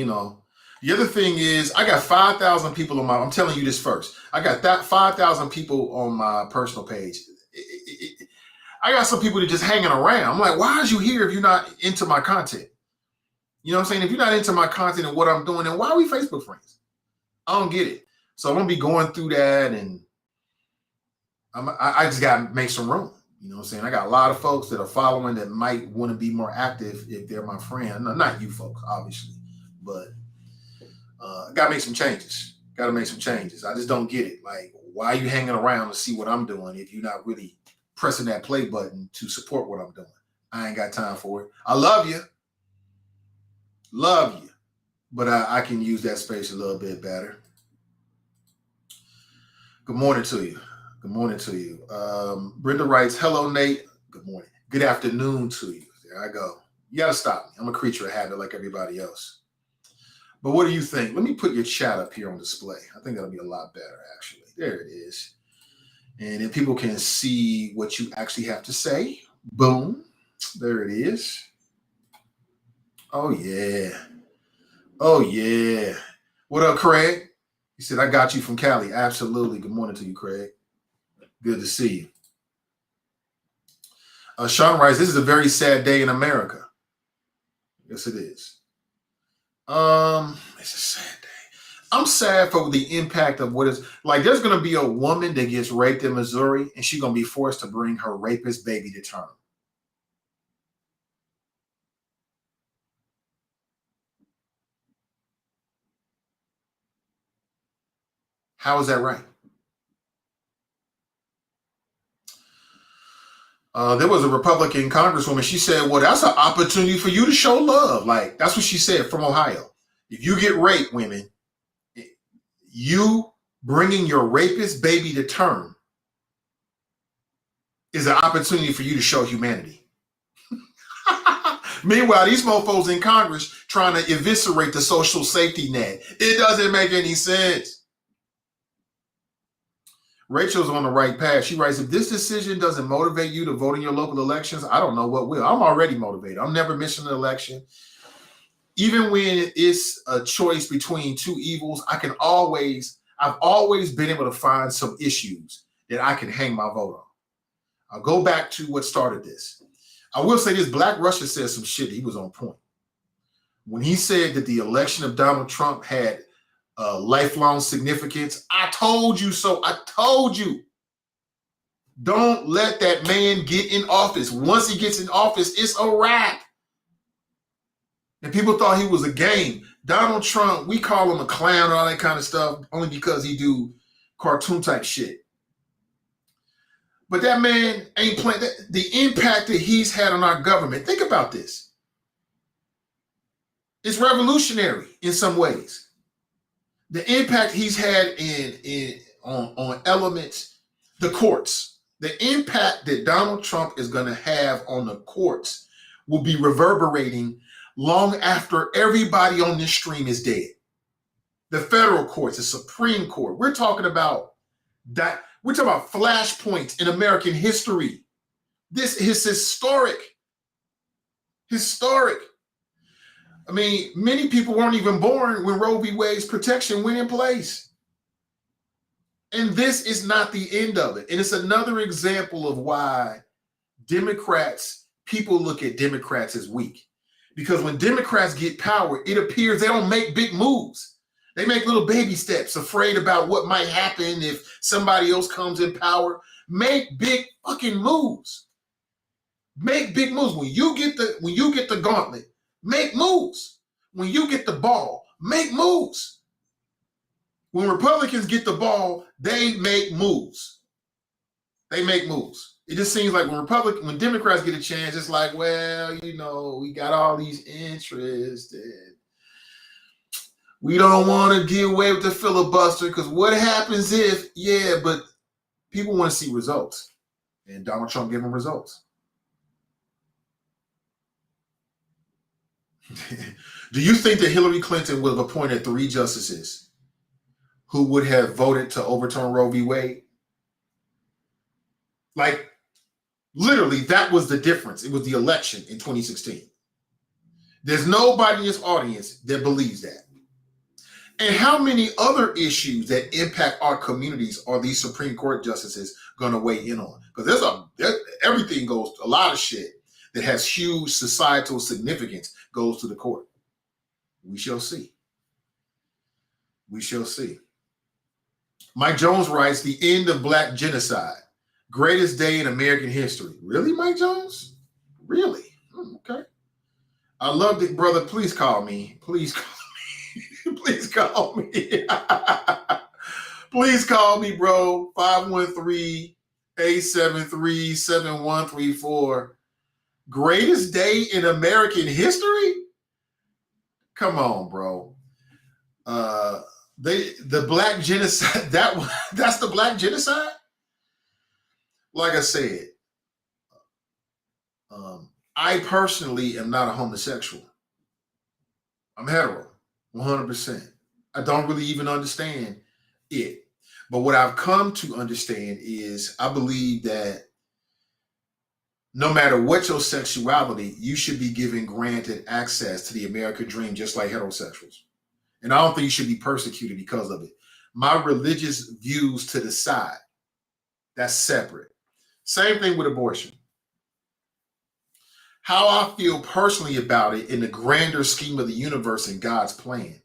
the other thing is, I got 5,000 people I'm telling you this first. I got that 5,000 people on my personal page. I got some people that just hanging around. I'm like, why is you here if you're not into my content? You know what I'm saying? If you're not into my content and what I'm doing, then why are we Facebook friends? I don't get it. So I'm going to be going through that, and I just got to make some room. You know what I'm saying? I got a lot of folks that are following that might want to be more active if they're my friend. No, not you folks, obviously, but got to make some changes. I just don't get it. Like, why are you hanging around to see what I'm doing if you're not really pressing that play button to support what I'm doing? I ain't got time for it. I love you, but I can use that space a little bit better. Good morning to you. Brenda writes, hello, Nate. Good morning. Good afternoon to you. There I go. You got to stop me. I'm a creature of habit like everybody else. But what do you think? Let me put your chat up here on display. I think that'll be a lot better, actually. There it is. And then people can see what you actually have to say. Boom. There it is. Oh, yeah. What up, Craig? He said, I got you from Cali. Absolutely. Good morning to you, Craig. Good to see you. Sean writes, this is a very sad day in America. Yes, it is. It's a sad day. I'm sad for the impact of what is, like, there's going to be a woman that gets raped in Missouri, and she's going to be forced to bring her rapist baby to term. How is that right? There was a Republican congresswoman. She said, well, that's an opportunity for you to show love. Like, that's what she said, from Ohio. If you get raped, women, you bringing your rapist baby to term is an opportunity for you to show humanity. Meanwhile, these mofos in Congress trying to eviscerate the social safety net. It doesn't make any sense. Rachel's on the right path. She writes, if this decision doesn't motivate you to vote in your local elections, I don't know what will. I'm already motivated. I'm never missing an election. Even when it's a choice between two evils, I've always been able to find some issues that I can hang my vote on. I'll go back to what started this. I will say this, Black Russia said some shit. He was on point. when he said that the election of Donald Trump had lifelong significance, I told you so. I told you. Don't let that man get in office. Once he gets in office, it's a wrap. And people thought he was a game. Donald Trump, we call him a clown and all that kind of stuff only because he do cartoon type shit. But that man ain't playing. The impact that he's had on our government, think about this. It's revolutionary in some ways. The impact he's had on elements, the courts, the impact that Donald Trump is going to have on the courts will be reverberating long after everybody on this stream is dead. The federal courts, the Supreme Court, we're talking about that. We're talking about flashpoints in American history. This is historic. Historic. I mean, many people weren't even born when Roe v. Wade's protection went in place. And this is not the end of it. And it's another example of why people look at Democrats as weak. Because when Democrats get power, it appears they don't make big moves. They make little baby steps, afraid about what might happen if somebody else comes in power. Make big fucking moves. Make big moves. When you get the gauntlet, make moves. When you get the ball, make moves. When Republicans get the ball, they make moves. They make moves. It just seems like when Democrats get a chance, it's like, well, we got all these interests and we don't want to get away with the filibuster because what happens if, but people want to see results. And Donald Trump gave them results. Do you think that Hillary Clinton would have appointed 3 justices who would have voted to overturn Roe v. Wade? Like, literally, that was the difference. It was the election in 2016. There's nobody in this audience that believes that. And how many other issues that impact our communities are these Supreme Court justices going to weigh in on? Because everything goes, a lot of shit that has huge societal significance goes to the court. We shall see. We shall see. Mike Jones writes, the end of Black genocide. Greatest day in American history. Really, Mike Jones? Really? Okay. I loved it, brother. Please call me. Please call me. Please call me. Please call me, bro. 513-873-7134. Greatest day in American history? Come on, bro. The Black genocide, that's the Black genocide? Like I said, I personally am not a homosexual. I'm hetero, 100%. I don't really even understand it. But what I've come to understand is I believe that no matter what your sexuality, you should be given granted access to the American dream, just like heterosexuals. And I don't think you should be persecuted because of it. My religious views to the side, that's separate. Same thing with abortion. How I feel personally about it in the grander scheme of the universe and God's plan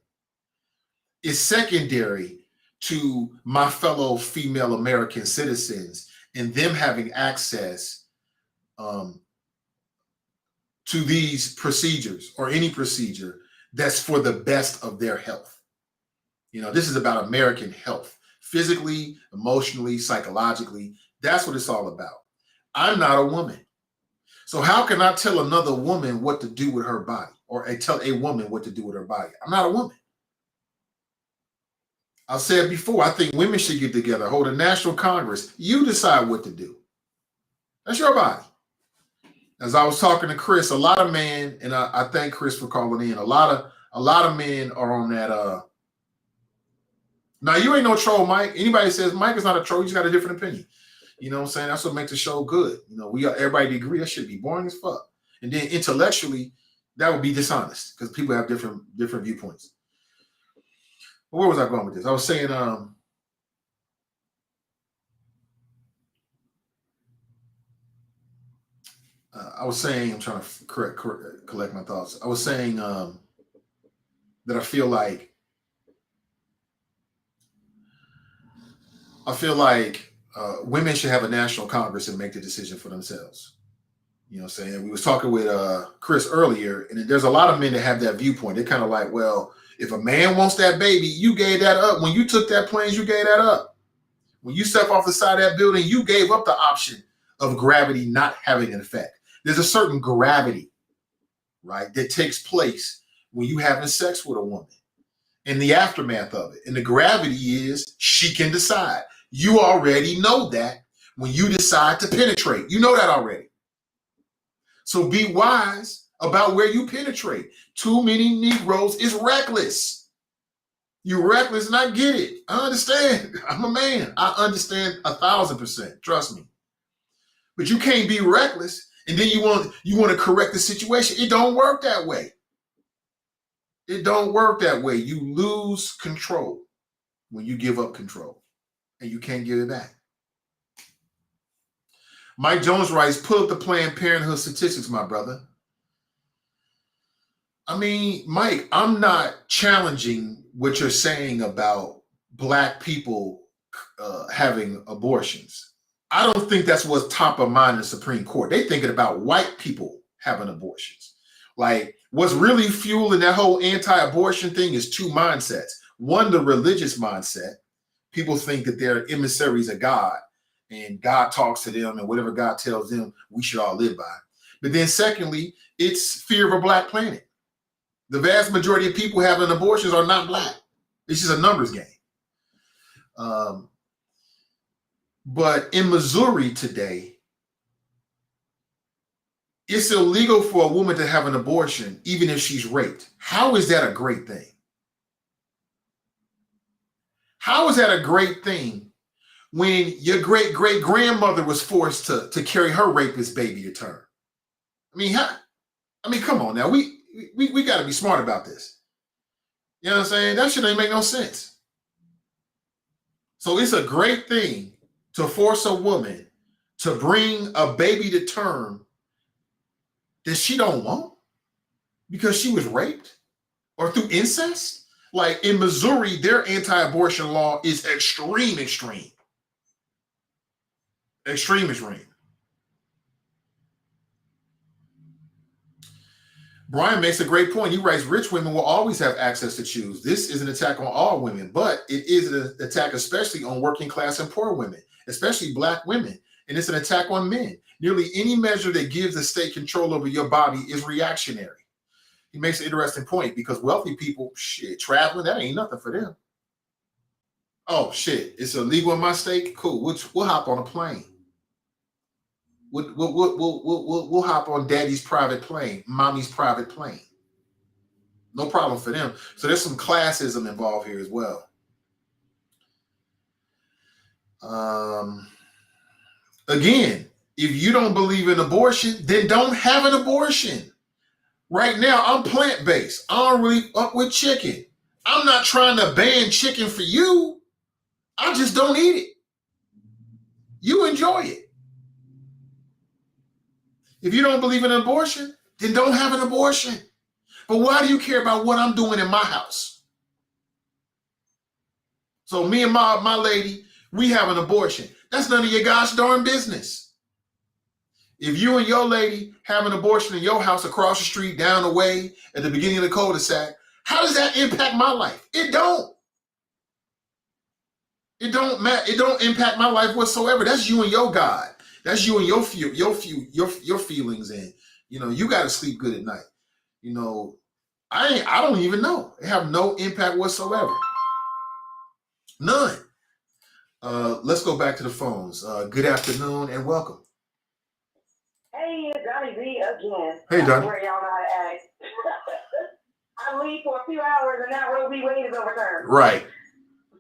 is secondary to my fellow female American citizens and them having access to these procedures or any procedure that's for the best of their health. This is about American health, physically, emotionally, psychologically. That's what it's all about. I'm not a woman. So how can I tell another woman what to do with her body or tell a woman what to do with her body? I'm not a woman. I've said before, I think women should get together, hold a national congress. You decide what to do. That's your body. As I was talking to Chris, a lot of men, and I thank Chris for calling in, a lot of men are on that. Now, you ain't no troll, Mike. Anybody says Mike is not a troll, you just got a different opinion. You know what I'm saying? That's what makes the show good. We got everybody to agree. That should be boring as fuck. And then intellectually, that would be dishonest because people have different viewpoints. But where was I going with this? I was saying, I'm trying to collect my thoughts. I was saying, that I feel like women should have a national Congress and make the decision for themselves. You know what I'm saying? We was talking with Chris earlier, and there's a lot of men that have that viewpoint. They're kind of like, well, if a man wants that baby, you gave that up. When you took that plunge, you gave that up. When you step off the side of that building, you gave up the option of gravity not having an effect. There's a certain gravity, right, that takes place when you having sex with a woman and the aftermath of it. And the gravity is she can decide. You already know that when you decide to penetrate. You know that already. So be wise about where you penetrate. Too many Negroes is reckless. You're reckless, and I get it. I understand. I'm a man. I understand 1,000%. Trust me. But you can't be reckless, and then you want to correct the situation. It don't work that way. It don't work that way. You lose control when you give up control, and you can't give it back. Mike Jones writes, pull up the Planned Parenthood statistics, my brother. I mean, Mike, I'm not challenging what you're saying about Black people having abortions. I don't think that's what's top of mind in the Supreme Court. They're thinking about white people having abortions. Like, what's really fueling that whole anti-abortion thing is two mindsets. One, the religious mindset. People think that they're emissaries of God, and God talks to them, and whatever God tells them, we should all live by. But then secondly, it's fear of a Black planet. The vast majority of people having abortions are not Black. It's just a numbers game. But in Missouri today, it's illegal for a woman to have an abortion, even if she's raped. How is that a great thing? How is that a great thing when your great-great-grandmother was forced to carry her rapist baby to term? I mean, come on now. We got to be smart about this. You know what I'm saying? That shit ain't make no sense. So it's a great thing to force a woman to bring a baby to term that she don't want because she was raped or through incest. Like in Missouri, their anti-abortion law is extreme. Brian makes a great point. He writes, rich women will always have access to choose. This is an attack on all women, but it is an attack especially on working class and poor women, especially Black women. And it's an attack on men. Nearly any measure that gives the state control over your body is reactionary. He makes an interesting point because wealthy people, shit, traveling, that ain't nothing for them. Oh, shit, it's illegal in my state? Cool, we'll hop on a plane. We'll hop on daddy's private plane, mommy's private plane. No problem for them. So there's some classism involved here as well. Again, if you don't believe in abortion, then don't have an abortion. Right now, I'm plant-based. I don't really fuck with chicken. I'm not trying to ban chicken for you. I just don't eat it. You enjoy it. If you don't believe in abortion, then don't have an abortion. But why do you care about what I'm doing in my house? So me and my lady, we have an abortion. That's none of your gosh darn business. If you and your lady have an abortion in your house across the street, down the way, at the beginning of the cul-de-sac, how does that impact my life? It don't. It don't matter. It don't impact my life whatsoever. That's you and your God. That's you and your feelings, and you got to sleep good at night. I don't even know. They have no impact whatsoever. None. Let's go back to the phones. Good afternoon and welcome. Hey, it's Donnie B again. Hey, Donnie. Where y'all know how to act. I leave for a few hours and now Roe v. Wade is overturned. Right.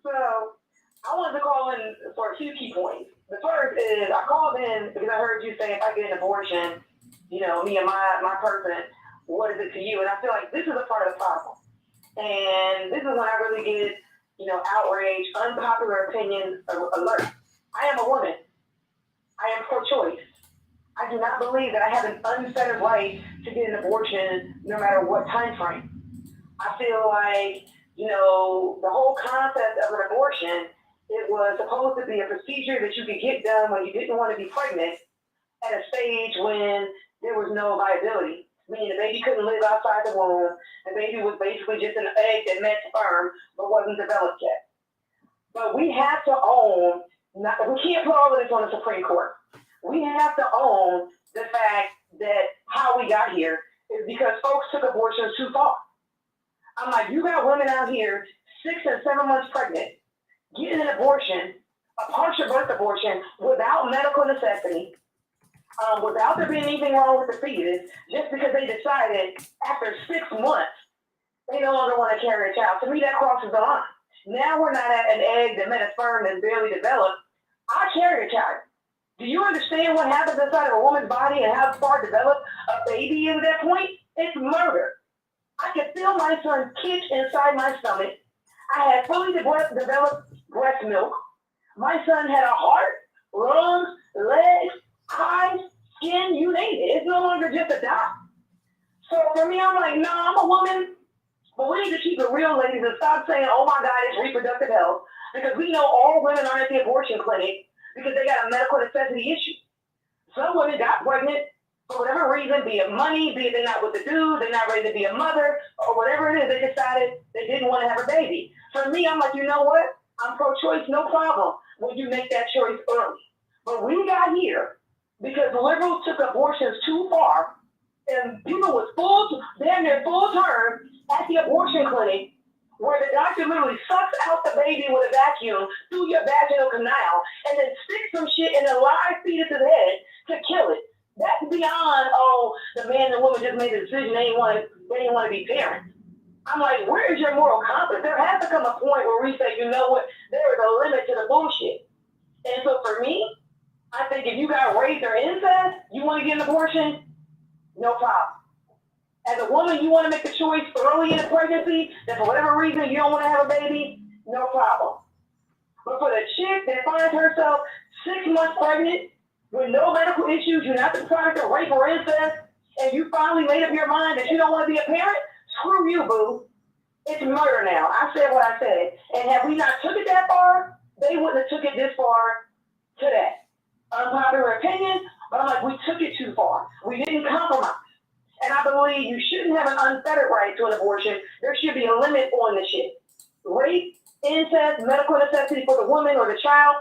So I wanted to call in for a few key points. The first is I called in because I heard you say if I get an abortion, me and my person, what is it to you? And I feel like this is a part of the problem. And this is when I really get, outrage, unpopular opinions alert. I am a woman. I am pro-choice. I do not believe that I have an unfettered right to get an abortion no matter what time frame. I feel like, the whole concept of an abortion, it was supposed to be a procedure that you could get done when you didn't want to be pregnant at a stage when there was no viability. Meaning the baby couldn't live outside the womb. The baby was basically just an egg that met sperm but wasn't developed yet. But we have to own, we can't put all of this on the Supreme Court. We have to own the fact that how we got here is because folks took abortions too far. I'm like, you got women out here 6 and 7 months pregnant, getting an abortion, a partial birth abortion, without medical necessity, without there being anything wrong with the fetus, just because they decided after 6 months they no longer want to carry a child. To me, that crosses the line. Now we're not at an egg that met a sperm that's barely developed. I carry a child. Do you understand what happens inside of a woman's body and how far developed a baby is at that point? It's murder. I could feel my son kick inside my stomach. I had fully developed breast milk. My son had a heart, lungs, legs, eyes, skin, you name it. It's no longer just a dot. So for me, I'm like, no, I'm a woman. But we need to keep it real, ladies, and stop saying, oh my God, it's reproductive health. Because we know all women aren't at the abortion clinic because they got a medical necessity issue. Some women got pregnant for whatever reason, be it money, be it they're not with the dude, they're not ready to be a mother, or whatever it is, they decided they didn't want to have a baby. For me, I'm like, you know what? I'm pro-choice, no problem when you make that choice early. But we got here because liberals took abortions too far, and people was damn near full term at the abortion clinic, where the doctor literally sucks out the baby with a vacuum through your vaginal canal and then sticks some shit in the live fetus's head to kill it. That's beyond, the man and woman just made a decision they didn't want to be parents. I'm like, where is your moral compass? There has to come a point where we say, you know what, there is a limit to the bullshit. And so for me, I think if you got rape or incest, you want to get an abortion, no problem. As a woman, you want to make the choice early in the pregnancy that for whatever reason you don't want to have a baby, no problem. But for the chick that finds herself 6 months pregnant with no medical issues, you're not the product of rape or incest, and you finally made up your mind that you don't want to be a parent, screw you, boo. It's murder now. I said what I said. And had we not took it that far, they wouldn't have took it this far today. Unpopular opinion, but I'm like, we took it too far. We didn't compromise. And I believe you shouldn't have an unfettered right to an abortion. There should be a limit on the shit. Rape, incest, medical necessity for the woman or the child,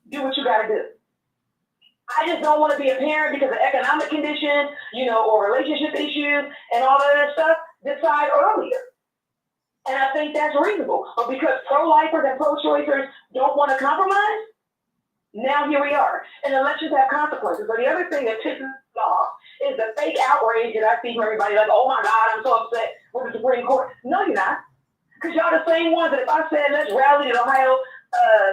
do what you gotta do. I just don't want to be a parent because of economic conditions, or relationship issues and all that other stuff. Decide earlier. And I think that's reasonable. But because pro-lifers and pro-choicers don't want to compromise, now here we are. And elections have consequences. So the other thing that pisses me off is the fake outrage that I see from everybody. Like, oh my God, I'm so upset with the Supreme Court. No, you're not. Because y'all the same ones that if I said let's rally to the Ohio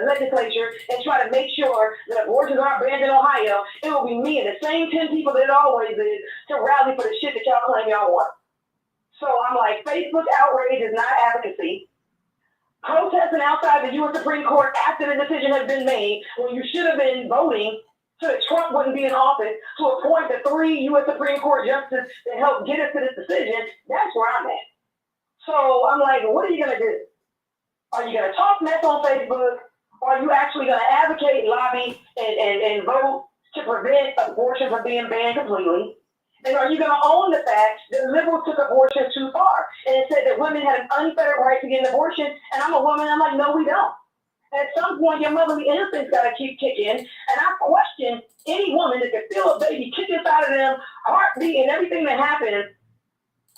legislature and try to make sure that abortions aren't banned in Ohio, it will be me and the same 10 people that it always is to rally for the shit that y'all claim y'all want. So I'm like, Facebook outrage is not advocacy. Protesting outside the U.S. Supreme Court after the decision has been made, when you should have been voting so that Trump wouldn't be in office to appoint the 3 U.S. Supreme Court justices that helped get us to this decision, that's where I'm at. So I'm like, what are you going to do? Are you going to talk mess on Facebook? Or are you actually going to advocate, lobby, and vote to prevent abortion from being banned completely? And are you going to own the fact that liberals took abortion too far and said that women had an unfettered right to get an abortion? And I'm a woman, I'm like, no, we don't. At some point, your motherly instinct's got to keep kicking. And I question any woman that can feel a baby kick inside of them, heartbeat, and everything that happens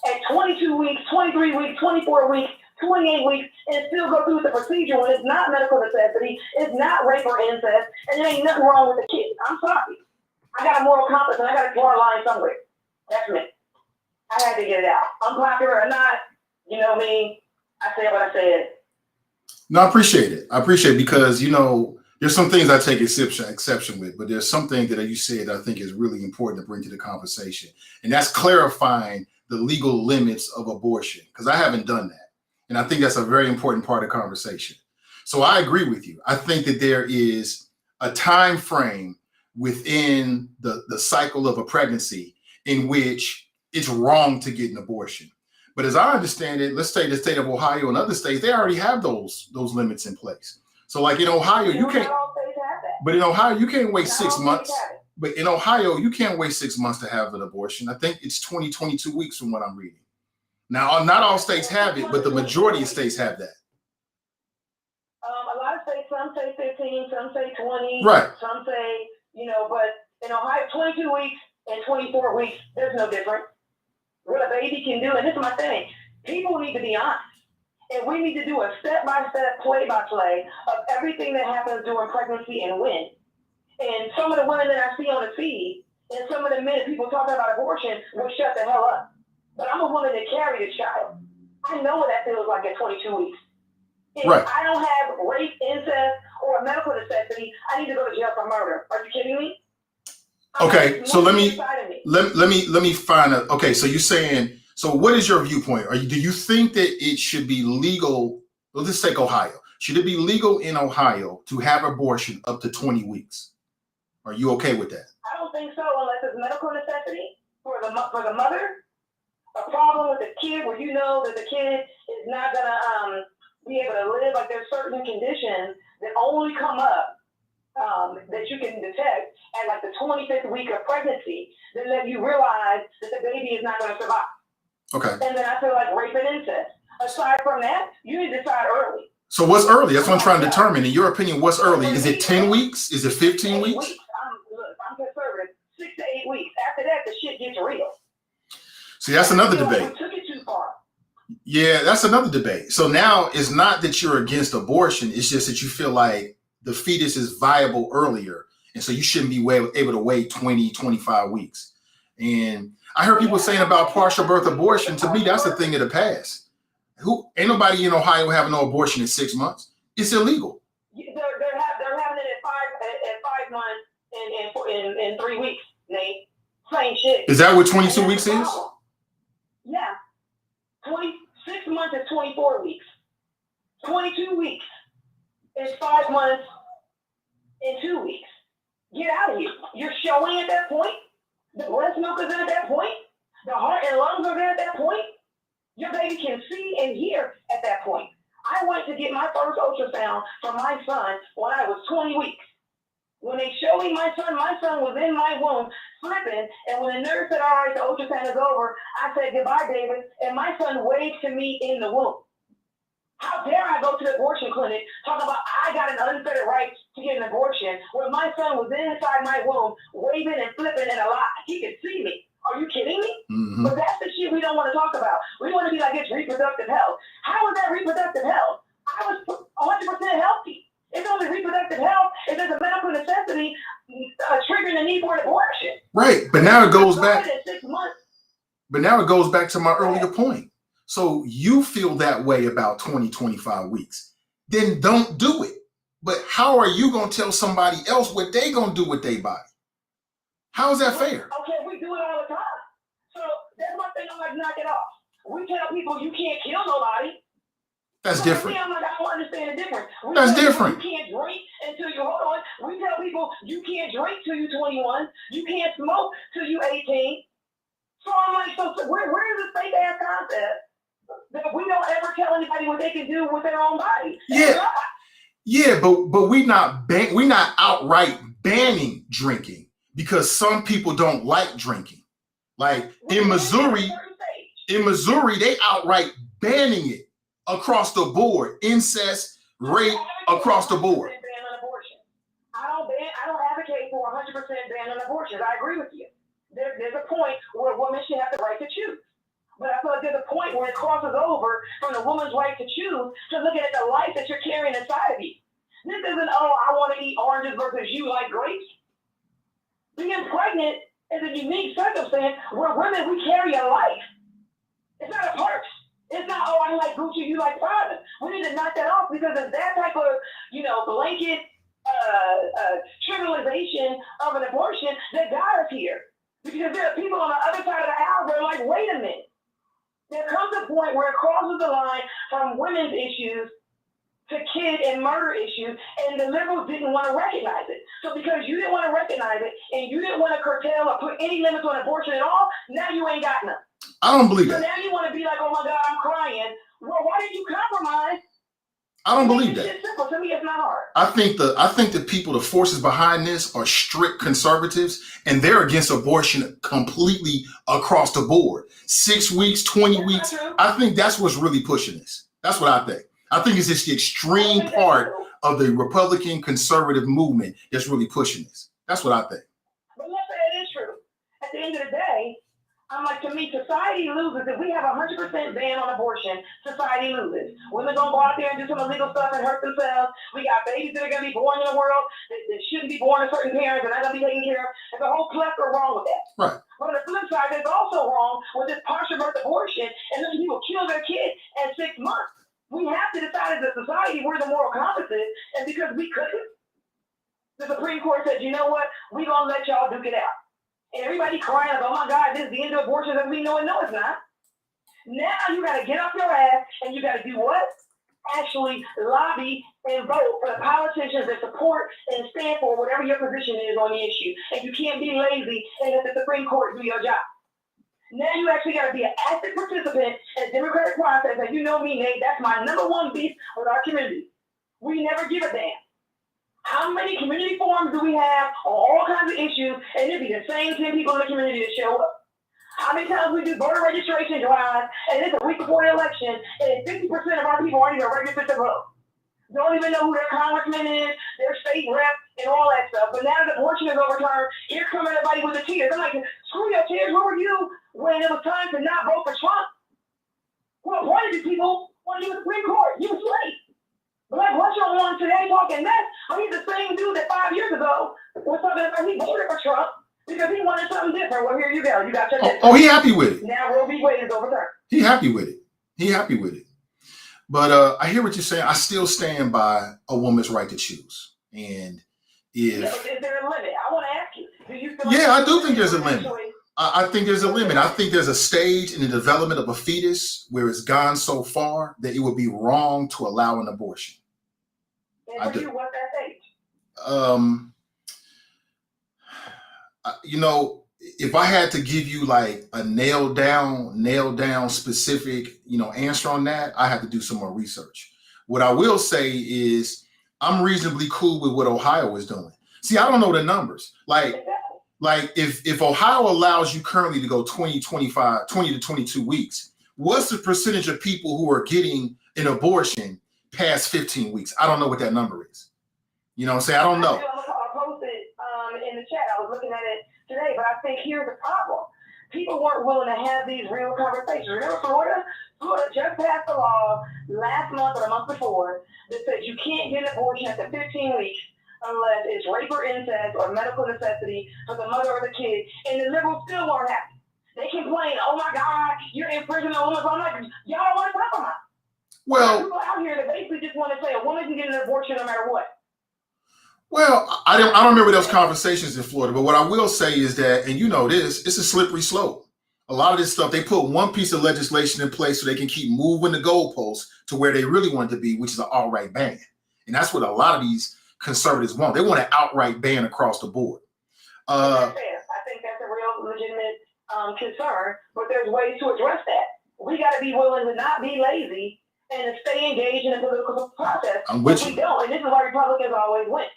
at 22 weeks, 23 weeks, 24 weeks, 28 weeks, and still go through the procedure when it's not medical necessity, it's not rape or incest, and there ain't nothing wrong with the kid. I'm sorry. I got a moral compass, and I got to draw a line somewhere. That's me. I had to get it out. Unpopular or not, you know me, I said what I said. No, I appreciate it. I appreciate it because, there's some things I take exception with, but there's something that you said that I think is really important to bring to the conversation. And that's clarifying the legal limits of abortion, because I haven't done that. And I think that's a very important part of the conversation. So I agree with you. I think that there is a time frame within the cycle of a pregnancy in which it's wrong to get an abortion. But as I understand it, let's say the state of Ohio and other states, they already have those limits in place. So like in Ohio, you can't. Not all states have that. But in Ohio, you can't wait Not 6 all months. states have it. But in Ohio, you can't wait 6 months to have an abortion. I think it's 22 weeks from what I'm reading. Now, not all states have it, but the majority of states have that. A lot of states, some say 15, some say 20. Right. Some say, but in Ohio, 22 weeks and 24 weeks, there's no difference. What a baby can do, and this is my thing, people need to be honest. And we need to do a step-by-step, play-by-play of everything that happens during pregnancy and when. And some of the women that I see on the feed, and some of the men, people talking about abortion, will shut the hell up. But I'm a woman that carried a child. I know what that feels like at 22 weeks. If Right. I don't have rape, incest, or a medical necessity, I need to go to jail for murder. Are you kidding me? Okay, so let me me. find out. Okay, so you're saying, so what is your viewpoint? Do you think that it should be legal? Well, let's take Ohio. Should it be legal in Ohio to have abortion up to 20 weeks? Are you okay with that? I don't think so unless it's medical necessity for the mother. A problem with the kid where you know that the kid is not gonna be able to live. Like there's certain conditions that only come up that you can detect at like the 25th week of pregnancy that let you realize that the baby is not going to survive. Okay. And then I feel like rape and incest. Aside from that, you need to decide early. So what's early? That's what I'm trying to determine. In your opinion, what's early? Is it 10 weeks? Is it 15 8 weeks? I'm conservative. 6 to 8 weeks. After that, the shit gets real. See, that's another debate. We took it too far. Yeah, that's another debate. So now it's not that you're against abortion. It's just that you feel like the fetus is viable earlier. And so you shouldn't be able to wait 20, 25 weeks. And I heard people saying about partial birth abortion. To me, that's a thing of the past. Ain't nobody in Ohio having no abortion in 6 months. It's illegal. They're having it at 5 months and 3 weeks, Nate. Same shit. Is that what 22 weeks is? Yeah. 26 months is 24 weeks. 22 weeks is 5 months and 2 weeks. Get out of here. You're showing at that point. The breast milk is in at that point. The heart and lungs are there at that point. Your baby can see and hear at that point. I went to get my first ultrasound for my son when I was 20 weeks. When they showed me my son was in my womb flipping, and when the nurse said, all right, the ultrasound is over, I said, goodbye, David, and my son waved to me in the womb. How dare I go to the abortion clinic talking about I got an unfettered right to get an abortion when my son was inside my womb waving and flipping and alive. He could see me. Are you kidding me? Mm-hmm. But that's the shit we don't want to talk about. We want to be like, it's reproductive health. How is that reproductive health? I was 100% healthy. It's only reproductive health if there's a medical necessity triggering the need for an abortion. Right, but now it goes back. 6 months. But now it goes back to my earlier point. So you feel that way about 20, 25 weeks. Then don't do it. But how are you going to tell somebody else what they going to do with their body? How is that fair? Okay, we do it all the time. So that's my thing. I'm like, knock it off. We tell people you can't kill nobody. That's different. I'm like, I don't understand the difference. That's different. You can't drink until you, hold on. We tell people you can't drink till you're 21. You can't smoke till you're 18. So I'm like, so where is this fake ass concept that we don't ever tell anybody what they can do with their own body? Yeah, but we not outright banning drinking because some people don't like drinking. Like in Missouri, they outright banning it across the board. Incest, rape, across the board. I don't advocate for 100% ban on abortions. I agree with you. There's a point where a woman should have the right to choose. But I feel like there's a point where it crosses over from the woman's right to choose to looking at the life that you're carrying inside of you. This isn't, I want to eat oranges versus you like grapes. Being pregnant is a unique circumstance where women, we carry a life. It's not a purse. It's not, I like Gucci, you like Prada. We need to knock that off because it's that type of, blanket trivialization of an abortion that got us here. Because there are people on the other side of the aisle that are like, wait a minute. There comes a point where it crosses the line from women's issues to kid and murder issues, and the liberals didn't want to recognize it. So because you didn't want to recognize it, and you didn't want to curtail or put any limits on abortion at all, now you ain't got none. I don't believe So that. now you want to be like, oh my God, I'm crying. Well, why did you compromise? I don't believe that. It's simple. To me, it's not hard. I think the people, the forces behind this are strict conservatives, and they're against abortion completely across the board. 6 weeks, 20 That's weeks. not true. I think that's what's really pushing this. That's what I think. I think it's just the extreme part of the Republican conservative movement that's really pushing this. That's what I think. But let's say it is true. At the end of the day, I'm like, to me, society loses. If we have a 100% ban on abortion, society loses. Women gonna go out there and do some illegal stuff and hurt themselves. We got babies that are gonna be born in the world that shouldn't be born to certain parents and not gonna be taken care of. There's a whole plethora wrong with that. Right. But on the flip side, there's also wrong with this partial birth abortion and letting people kill their kid at 6 months. We have to decide as a society we're the moral compasses, and because we couldn't, the Supreme Court said, you know what? We're gonna let y'all duke it out. And everybody crying like, oh my God, this is the end of abortion. And we know it. No, it's not. Now you got to get off your ass and you got to do what? Actually lobby and vote for the politicians that support and stand for whatever your position is on the issue. And you can't be lazy and let the Supreme Court do your job. Now you actually got to be an active participant in the democratic process. And you know me, Nate, that's my number one beef with our community. We never give a damn. How many community forums do we have on all kinds of issues, and it'd be the same 10 people in the community that show up? How many times we do voter registration drives, and it's a week before the election, and 50% of our people aren't even registered to vote? Don't even know who their congressman is, their state rep, and all that stuff. But now that abortion is overturned, here comes everybody with the tears. I'm like, screw your tears, where were you when it was time to not vote for Trump? Who appointed these people when you were Supreme Court? You was late. Black Russia on today talking mess. He's the same dude that 5 years ago was talking about he voted for Trump because he wanted something different. Well, here you go. You got your Oh, he happy with it. Now Roe v. Wade is overturned. He happy with it. He happy with it. But I hear what you're saying. I still stand by a woman's right to choose. And if Is there a limit? I want to ask you. Do you feel yeah, like I do think there's a limit. choice? I think there's a limit. I think there's a stage in the development of a fetus where it's gone so far that it would be wrong to allow an abortion. And for you, what's that age? You know, if I had to give you like a nailed down specific, answer on that, I have to do some more research. What I will say is I'm reasonably cool with what Ohio is doing. See, I don't know the numbers. Like if Ohio allows you currently to go 20 to 22 weeks, what's the percentage of people who are getting an abortion past 15 weeks? I don't know what that number is. You know what I'm saying? I don't know. I'll post it in the chat. I was looking at it today, but I think here's the problem. People weren't willing to have these real conversations. Remember Florida? Florida just passed a law last month or the month before that says you can't get an abortion after 15 weeks unless it's rape or incest or medical necessity for the mother or the kid. And the liberals still weren't happy. They complain, oh my God, you're infringing on women. So I'm like, y'all don't want to compromise. Well, people out here that basically just want to say a woman can get an abortion no matter what. Well, I don't remember those conversations in Florida, but what I will say is that, and you know this, it's a slippery slope. A lot of this stuff, they put one piece of legislation in place so they can keep moving the goalposts to where they really want it to be, which is an outright ban. And that's what a lot of these conservatives want. They want an outright ban across the board. That's fair. I think that's a real legitimate concern, but there's ways to address that. We got to be willing to not be lazy and to stay engaged in the political process. I'm with We you. don't, and this is why Republicans always win.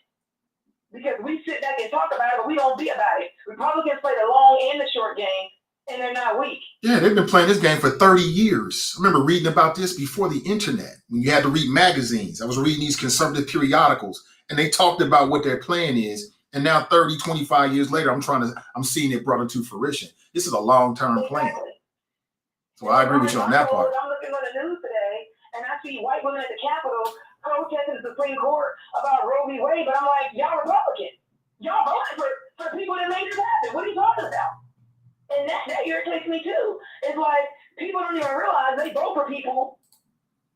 Because we sit back and talk about it, but we don't be about it. Republicans play the long and the short game, and they're not weak. Yeah, they've been playing this game for 30 years. I remember reading about this before the internet, when you had to read magazines. I was reading these conservative periodicals, and they talked about what their plan is. And now 30, 25 years later, I'm seeing it brought into fruition. This is a long-term plan. So I agree with you on that part. I'm looking on the news today, and I see white women at the Capitol protesting the Supreme Court about Roe v. Wade, but I'm like, y'all Republicans. Y'all voted for people that made this happen. What are you talking about? And that irritates me too. It's like people don't even realize they vote for people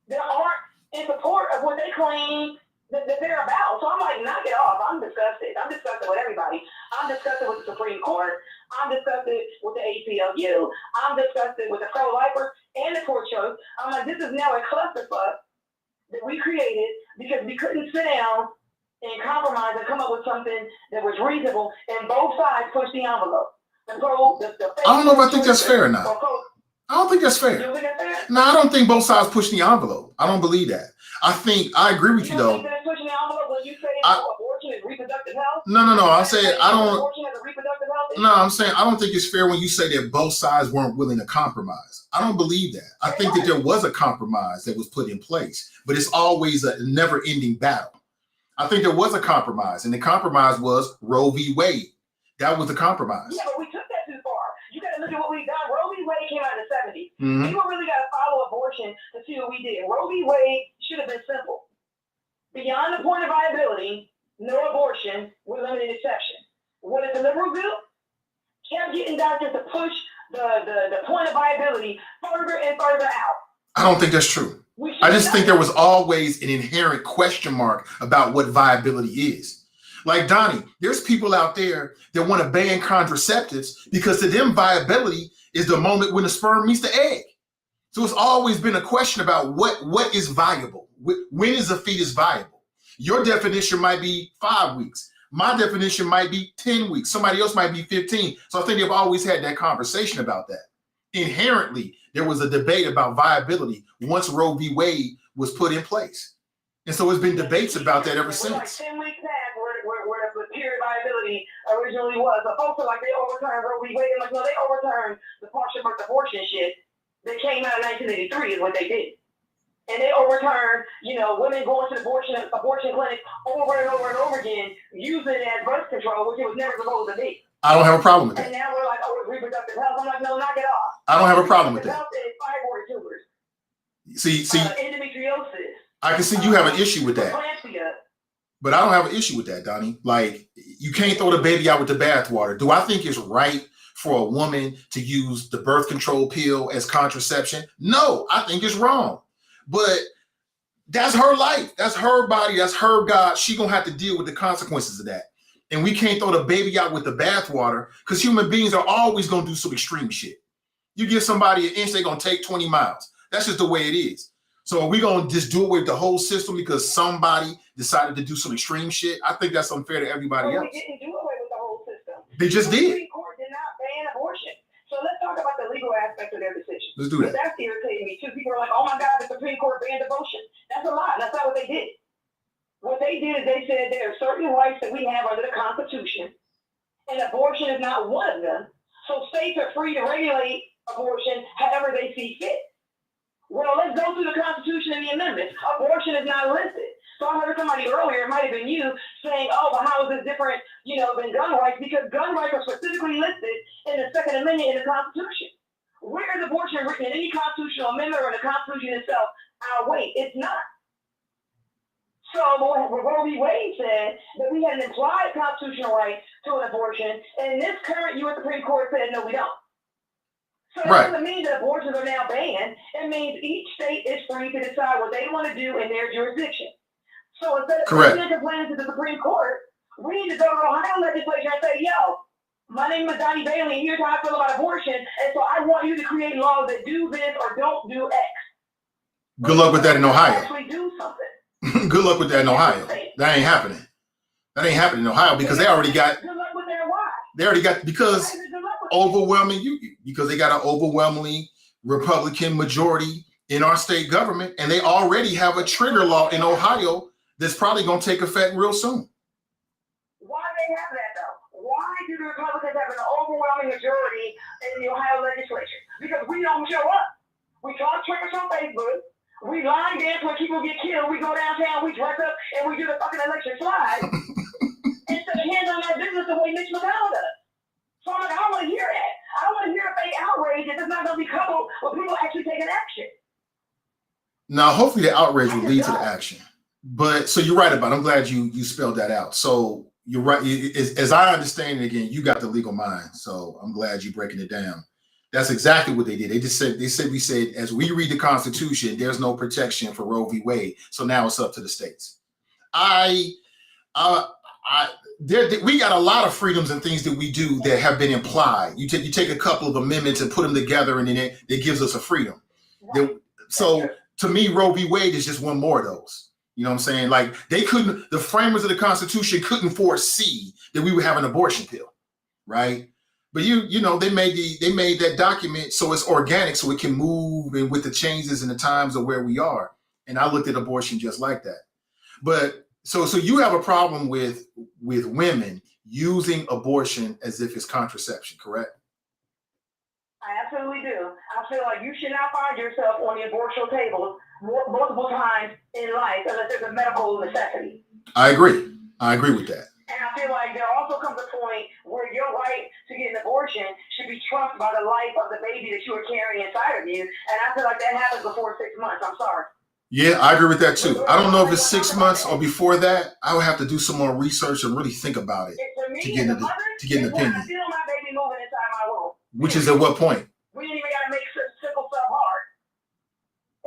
that aren't in support of what they claim that they're about. So I'm like, knock it off. I'm disgusted. I'm disgusted with everybody. I'm disgusted with the Supreme Court. I'm disgusted with the ACLU. I'm disgusted with the pro-lifers and the pro-choice. I'm like, this is now a clusterfuck that we created because we couldn't sit down and compromise and come up with something that was reasonable, and both sides pushed the envelope. I don't know if I think that's fair or not. I don't think that's You fair. don't think that's fair? No, I don't think both sides push the envelope. I don't believe that. I agree with you don't though. think that's pushing the envelope when you say I- abortion is reproductive health? No. I say I don't. Abortion as a reproductive health issue? No, I'm saying I don't think it's fair when you say that both sides weren't willing to compromise. I don't believe that. I think that there was a compromise that was put in place, but it's always a never-ending battle. I think there was a compromise, and the compromise was Roe v. Wade. That was the compromise. Yeah, but we took that too far. You got to look at what we've done. Roe v. Wade came out in the 70s. Mhm. People really got to follow abortion to see what we did. Roe v. Wade should have been simple. Beyond the point of viability, no abortion with limited exception. What did the liberals do? Kept getting doctors to push the point of viability further and further out. I don't think that's true. I just think there was always an inherent question mark about what viability is. Like Donnie, there's people out there that want to ban contraceptives because to them viability is the moment when the sperm meets the egg. So it's always been a question about what is viable. When is a fetus viable? Your definition might be 5 weeks. My definition might be 10 weeks. Somebody else might be 15. So I think they've always had that conversation about that. Inherently, there was a debate about viability once Roe v. Wade was put in place. And so there's been debates about that ever We're like since. 10 weeks past where the period viability originally was. But folks are like, they overturned Roe v. Wade. I'm like, no, they overturned the partial birth abortion shit that came out in 1983 is what they did. And they overturned, women going to the abortion clinic over and over and over again, using it as birth control, which it was never supposed to be. I don't have a problem with And that. now we're like, oh, it's reproductive health. I'm like, no, knock it off. I don't have a problem with that. Health is fibroid tumors, See, endometriosis, I can see you have an issue with that. preeclampsia. But I don't have an issue with that, Donnie. Like, you can't throw the baby out with the bathwater. Do I think it's right for a woman to use the birth control pill as contraception? No, I think it's wrong. But that's her life. That's her body. That's her God. She gonna have to deal with the consequences of that. And we can't throw the baby out with the bathwater because human beings are always gonna do some extreme shit. You give somebody an inch, they're gonna take 20 miles. That's just the way it is. So are we gonna just do away with the whole system because somebody decided to do some extreme shit? I think that's unfair to everybody But else. we didn't do away with the whole system. They just The did. Supreme Court did not ban abortion. So let's talk about the legal aspect of their decision. Let's do that. That's irritating me too. People are like, oh my God, the Supreme Court banned abortion. That's a lie. That's not what they did. What they did is they said there are certain rights that we have under the Constitution, and abortion is not one of them. So states are free to regulate abortion however they see fit. Well, let's go through the Constitution and the amendments. Abortion is not listed. So I heard somebody earlier, it might have been you, saying, oh, but how is this different, than gun rights? Because gun rights are specifically listed in the Second Amendment in the Constitution. Where is abortion written in any constitutional amendment or in the Constitution itself? Wait, it's not. So Roe v. Wade said that we had an implied constitutional right to an abortion, and this current U.S. Supreme Court said, no, we don't. So that doesn't mean that abortions are now banned. It means each state is free to decide what they want to do in their jurisdiction. So instead of complaining to the Supreme Court, we need to go to the Ohio legislature and say, yo, my name is Donnie Bailey, and here's how I feel about abortion, and so I want you to create laws that do this or don't do X. Good luck with that in Ohio. Actually do something. Good luck with that in Ohio. That ain't happening. That ain't happening in Ohio because they already got. Good luck with that. Why? They already got because overwhelming because they got an overwhelmingly Republican majority in our state government, and they already have a trigger law in Ohio that's probably going to take effect real soon. Why do they have that though? Why do the Republicans have an overwhelming majority in the Ohio legislature? Because we don't show up. We talk trash on Facebook. We line dance when people get killed. We go downtown, we dress up, and we do the fucking election slide. Instead of handling our business the way Mitch McConnell does. So I'm like, I don't want to hear that. I don't want to hear a fake outrage if it's not going to be coupled with people actually taking action. Now, hopefully the outrage will lead to the action. But so you're right about it. I'm glad you spelled that out. So you're right. As I understand it, again, you got the legal mind. So I'm glad you're breaking it down. That's exactly what they did. We said, as we read the Constitution, there's no protection for Roe v. Wade. So now it's up to the states. We got a lot of freedoms and things that we do that have been implied. You take a couple of amendments and put them together, and then it gives us a freedom. Right. So to me, Roe v. Wade is just one more of those. You know what I'm saying? Like the framers of the Constitution couldn't foresee that we would have an abortion pill, right? But you know, they made that document so it's organic, so it can move and with the changes and the times of where we are. And I looked at abortion just like that. But so you have a problem with women using abortion as if it's contraception, correct? I absolutely do. I feel like you should not find yourself on the abortion table multiple times in life unless there's a medical necessity. I agree with that. And I feel like there also comes a point where your right to get an abortion should be trumped by the life of the baby that you are carrying inside of you. And I feel like that happens before 6 months. I'm sorry. Yeah, I agree with that too. I don't know if it's 6 months or before that. I would have to do some more research and really think about it to get an opinion. I feel my baby moving inside my womb. Which is at what point? We didn't even gotta make sickle cell hard.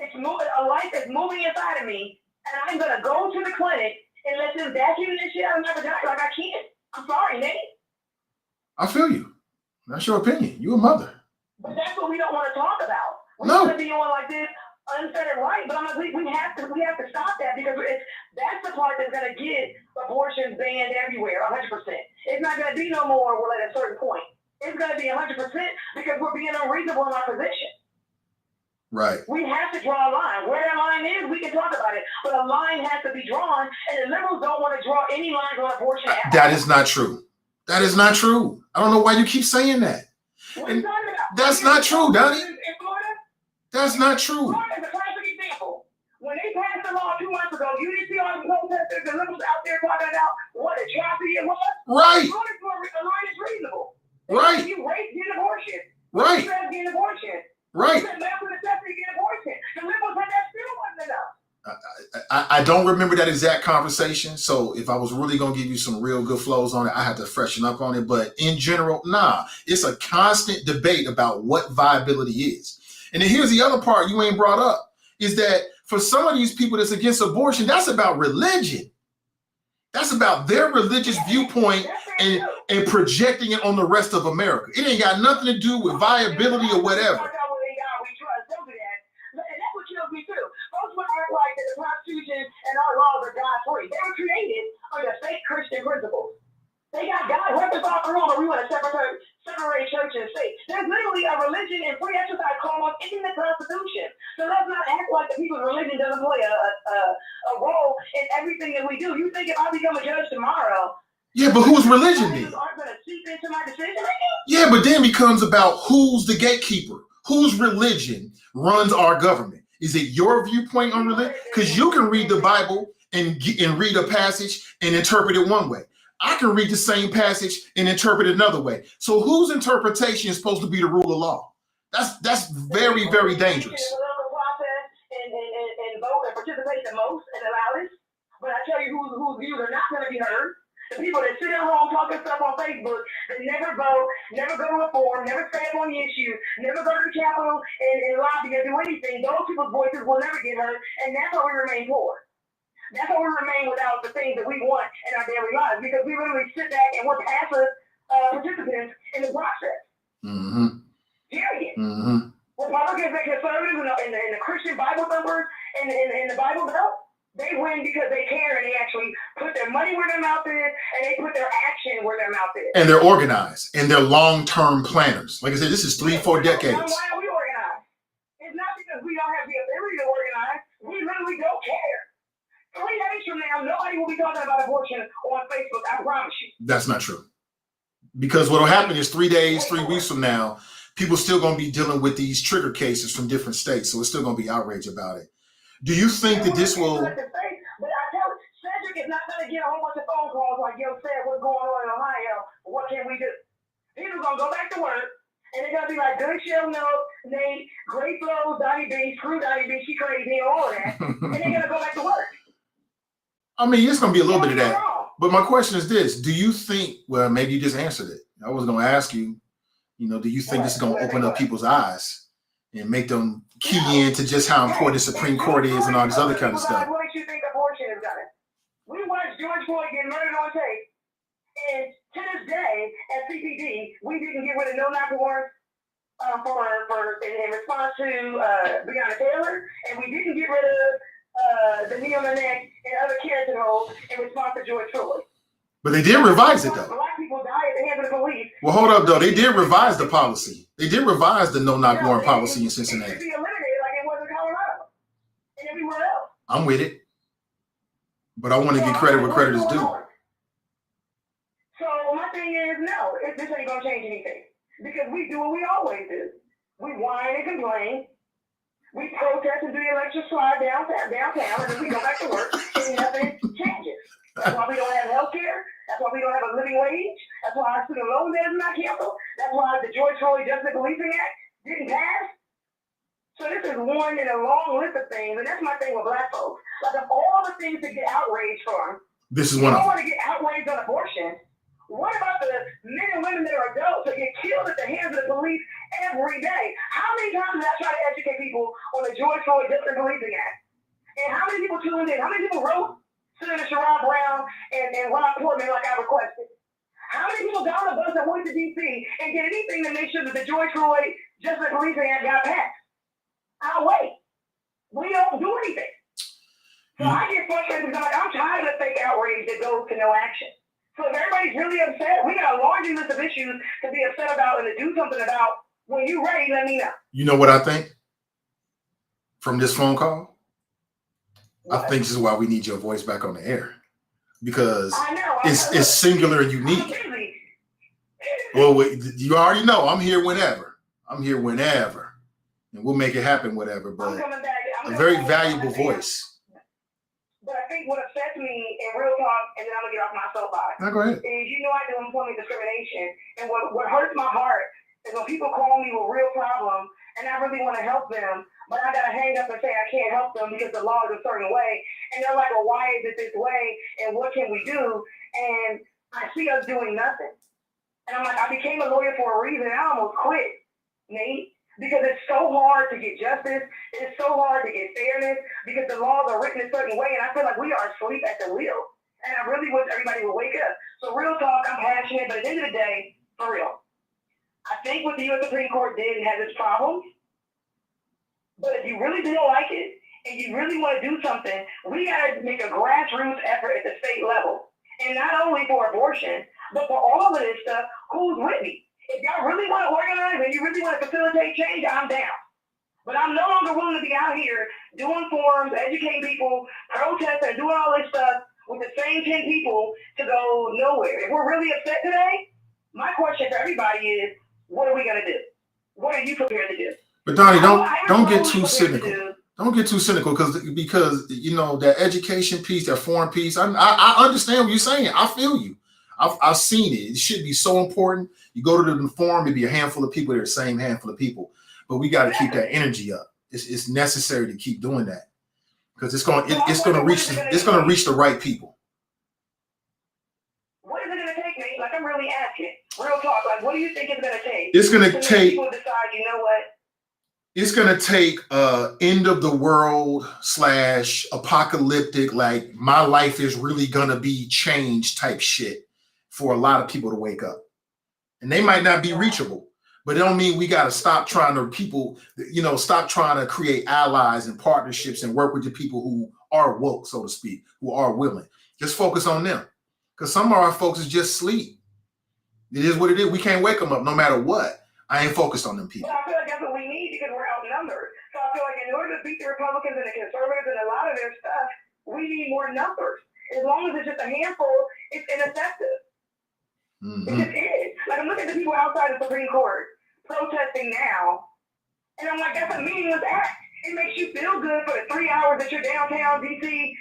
It's moving. A life is moving inside of me, and I'm gonna go to the clinic and let them vacuum this shit out of my vagina like I can't. I'm sorry, Nate. I feel you. That's your opinion. You're a mother. But that's what we don't want to talk about. We No. want to be on like this unfettered right, but I'm like, we have to stop that because that's the part that's gonna get abortion banned everywhere, 100%. It's not gonna be no more at a certain point. It's gonna be 100% because we're being unreasonable in our position. Right. We have to draw a line. Where that line is, we can talk about it. But a line has to be drawn, and the liberals don't want to draw any lines on abortion at all. That is not true. That is not true. I don't know why you keep saying that. What are you talking about? That's not true, Donnie. In Florida? That's not true. Florida is a classic example. When they passed the law 2 months ago, you didn't see all the protesters and liberals out there talking about what atrocity it was? Right. The line is reasonable. Right. You rape, get an abortion. Right. You said get an abortion. Right. You said medical necessity, get an abortion. The liberals said that still wasn't enough. I don't remember that exact conversation. So if I was really going to give you some real good flows on it, I had to freshen up on it. But in general, nah, it's a constant debate about what viability is. And then here's the other part you ain't brought up is that for some of these people that's against abortion, that's about religion. That's about their religious viewpoint and projecting it on the rest of America. It ain't got nothing to do with viability or whatever. Like the Constitution and our laws are God-free. They were created under fake Christian principles. They got God help us all through, but we want to separate church and state. There's literally a religion and free exercise clause in the Constitution. So let's not act like the people's religion doesn't play a role in everything that we do. You think if I become a judge tomorrow, yeah, but whose religion then? Aren't going to seep into my decision making? Yeah, but then it becomes about who's the gatekeeper, whose religion runs our government. Is it your viewpoint on religion? Because you can read the Bible and read a passage and interpret it one way. I can read the same passage and interpret it another way. So whose interpretation is supposed to be the rule of law? That's very, very dangerous. And vote and participate the most and the loudest. But I tell you whose views are not going to be heard. The people that sit at home talking stuff on Facebook that never vote, never go to reform, never stay up on the issue, never go to the Capitol and lobby or do anything, those people's voices will never get heard, and that's how we remain poor. That's how we remain without the things that we want in our daily lives, because we literally sit back and we're passive participants in the process. Mm-hmm. Period. Mm-hmm. Republicans and conservatives and the Christian Bible thumpers in the Bible Belt, they win because they care and they actually put their money where their mouth is and they put their action where their mouth is. And they're organized and they're long-term planners. Like I said, this is 3-4 decades. Why are we organized? It's not because we don't have the ability to organize. We literally don't care. 3 days from now, nobody will be talking about abortion on Facebook. I promise you. That's not true. Because what will happen is 3 days, 3 weeks from now, people still going to be dealing with these trigger cases from different states. So it's still going to be outrage about it. Do you think that this will... But I tell you, Cedric is not going to get a whole bunch of phone calls like, yo, said, what's going on in Ohio? What can we do? People going to go back to work, and they're going to be like, good show, no, Nate, great flow, Donnie B, screw Donnie B, she crazy, and all of that. And they're going to go back to work. I mean, it's going to be a little bit of that. But my question is this. Do you think, well, maybe you just answered it. I was going to ask you, do you think this is going to open up people's eyes and make them key in to just how important the Supreme Court is and all this other kind of stuff? What makes you think abortion is done? We watched George Floyd get murdered on tape, and to this day, at CPD, we didn't get rid of no-knock warrants in response to Breonna Taylor, and we didn't get rid of the knee on the neck and other Carrington holes in response to George Floyd. But they did revise it though. Black people die at the hands of the police. Well, hold up though. They did revise the policy. They did revise the no knock No, warrant it- policy in It should Cincinnati. be eliminated like it was in Colorado and everywhere else. I'm with it. But I want to give credit where credit is due. So my thing is, no, this ain't gonna change anything because we do what we always do. We whine and complain. We protest and do the election slide downtown, and then we go back to work and nothing changes. That's why we don't have health care. That's why we don't have a living wage. That's why our student loan debt is not canceled. That's why the George Floyd Justice Policing Act didn't pass. So this is one in a long list of things, and that's my thing with black folks. Like of all the things to get outraged from, This is you one don't of them. want to get outraged on abortion. What about the men and women that are adults that get killed at the hands of the police every day? How many times did I try to educate people on the George Floyd Justice Policing Act? And how many people tuned in? How many people wrote Senator Sherrod Brown and Ron Portman like I requested? How many people got on a bus and went to D.C. and did anything to make sure that the George Floyd Justice Policing Act got passed? I'll wait. We don't do anything. So I get frustrated because I'm tired of fake outrage that goes to no action. So if everybody's really upset, we got a laundry list of issues to be upset about and to do something about. When you're ready, let me know. You know what I think from this phone call? I think this is why we need your voice back on the air because I know. it's singular and unique. Well, you already know I'm here whenever. I'm here whenever, and we'll make it happen. Whatever, I'm but coming back. a very valuable voice. But I think what upsets me in real talk, and then I'm gonna get off my soapbox, Now go ahead. is I do employment discrimination, and what hurts my heart is when people call me with real problems, and I really want to help them, but I gotta hang up and say I can't help them because the law is a certain way, and they're like, well, why is it this way, and what can we do? And I see us doing nothing, and I'm like, I became a lawyer for a reason. I almost quit, Nate. Because it's so hard to get justice, it's so hard to get fairness, because the laws are written a certain way, and I feel like we are asleep at the wheel. And I really wish everybody would wake up. So real talk, I'm passionate, but at the end of the day, for real, I think what the U.S. Supreme Court did has its problems, but if you really don't like it, and you really want to do something, we got to make a grassroots effort at the state level. And not only for abortion, but for all of this stuff, who's with me? If y'all really want to organize and you really want to facilitate change, I'm down. But I'm no longer willing to be out here doing forums, educating people, protesting, doing all this stuff with the same 10 people to go nowhere. If we're really upset today, my question for everybody is, what are we going to do? What are you prepared to do? But Donnie, don't get too cynical. Don't get too cynical because you know that education piece, that foreign piece. I understand what you're saying. I feel you. I've seen it. It should be so important. You go to the forum, it'd be a handful of people. They're the same handful of people, but we got to keep that energy up. It's necessary to keep doing that because it's going to reach the right people. What is it going to take, Nate? Like I'm really asking. Real talk. Like, what do you think it's going to take? It's going to take. People decide. You know what? It's going to take end of the world / apocalyptic, like my life is really going to be changed type shit for a lot of people to wake up. And they might not be reachable, but it don't mean we got to stop trying to stop trying to create allies and partnerships and work with the people who are woke, so to speak, who are willing. Just focus on them. Because some of our folks is just sleep. It is what it is. We can't wake them up no matter what. I ain't focused on them people. Well, I feel like that's what we need because we're outnumbered. So I feel like in order to beat the Republicans and the conservatives and a lot of their stuff, we need more numbers. As long as it's just a handful, it's ineffective. Mm-hmm. It just is. Like I'm looking at the people outside the Supreme Court protesting now, and I'm like, that's a meaningless act. It makes you feel good for the 3 hours that you're downtown DC,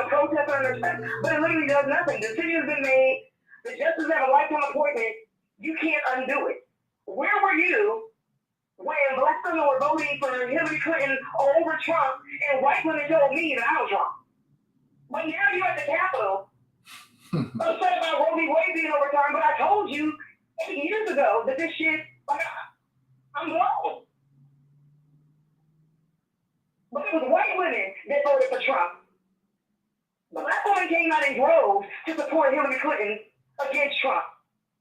protesting under stuff, but it literally does nothing. The decision's been made. The justices have a lifetime appointment. You can't undo it. Where were you when black women were voting for Hillary Clinton over Trump and white women told me that I was wrong? But now you're at the Capitol upset about Roe v. Wade being overturned, but I told you 8 years ago that this shit, I'm wrong. But it was white women that voted for Trump. The black women came out in droves to support Hillary Clinton against Trump.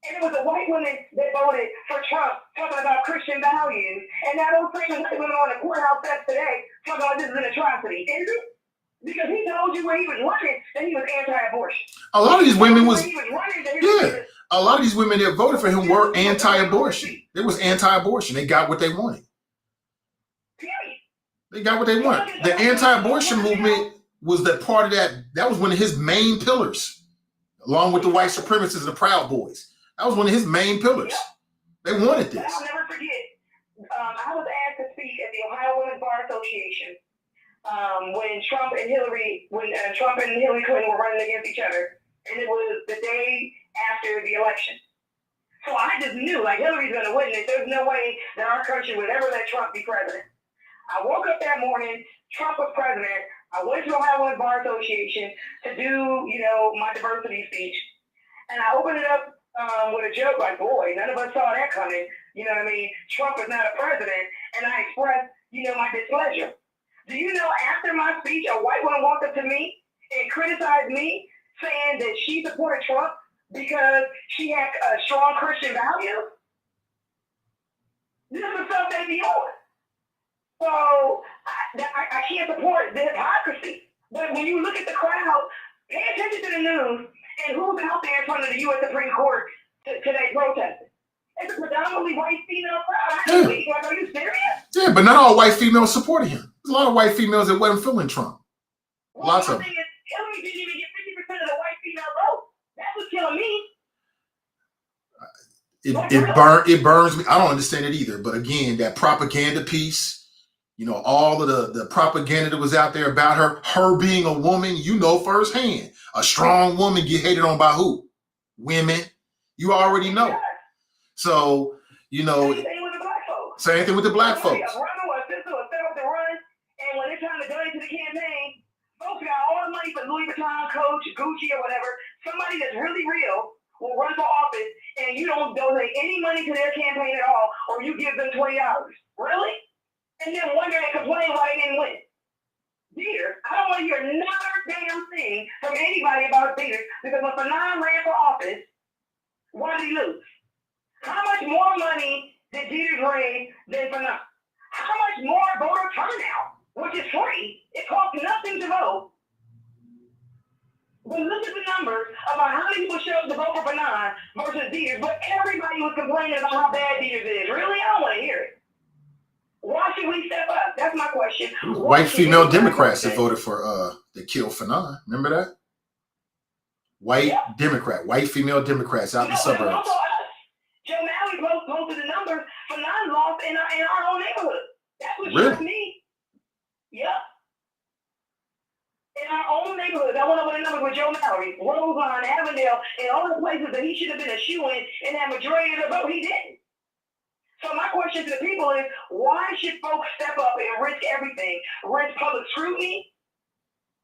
And it was the white women that voted for Trump, talking about Christian values. And now those same white women on the courthouse steps today talking about this is an atrocity. Is it? Because he told you when he was running that he was anti-abortion. A lot of these women was, When he was running that he was yeah. A lot of these women that voted for him were anti-abortion. It was anti-abortion. They got what they wanted. Period. They got what they wanted. The anti-abortion movement was that part of that. That was one of his main pillars, along with the white supremacists and the Proud Boys. That was one of his main pillars. They wanted But this. I'll never forget. I was asked to speak at the Ohio Women's Bar Association when Trump and Hillary Clinton were running against each other, and it was the day after the election. So I just knew, like, Hillary's going to win this. There's no way that our country would ever let Trump be president. I woke up that morning, Trump was president. I went to Ohio Women's Bar Association to do, my diversity speech, and I opened it up with a joke like, boy, none of us saw that coming. You know what I mean? Trump is not a president, and I expressed, my displeasure. Do you know, after my speech, a white woman walked up to me and criticized me, saying that she supported Trump because she had a strong Christian value? This is stuff they be on. So I can't support the hypocrisy. But when you look at the crowd, pay attention to the news and who's out there in front of the U.S. Supreme Court today protesting. It's a predominantly white female crowd. Like, are you serious? Yeah, but not all white females supported him. There's a lot of white females that wasn't feeling Trump. Well, Lots of the them. thing is, Hillary didn't even get 50% of the white female vote. That's what's killing me. It burns me. I don't understand it either. But again, that propaganda piece, all of the propaganda that was out there about her being a woman, firsthand. A strong woman get hated on by who? Women. You already know. So, Same thing with the black folks. Same thing with the black folks. A brother or a sister will set up the run, and when it's time to go into the campaign, folks got all the money for Louis Vuitton, Coach, Gucci, or whatever. Somebody that's really real will run for office, and you don't donate any money to their campaign at all, or you give them $20. Really? And then wonder and complain why they didn't win. Dear, I don't want to hear another damn thing from anybody about Peters, because when Fanon ran for office, why did he lose? How much more money did Peters raise than Fanon? How much more voter turnout, which is free? It costs nothing to vote. But look at the numbers about how many people showed to vote for Fanon versus Peters, but everybody was complaining about how bad Peters is. Really? I don't want to hear it. Why should we step up? That's my question. White female Democrats that voted for that killed Fanon. Remember that? White Democrat, white female Democrats out in the suburbs. Also us. Joe Malley posted the numbers. Fanon lost in our own neighborhood. That's what shocked me. Yep. In our own neighborhood. I went over the numbers with Joe Mallory, Roseline, Avondale, and all the places that he should have been a shoo-in and had majority of the vote. He didn't. So my question to the people is, why should folks step up and risk everything? Risk public scrutiny,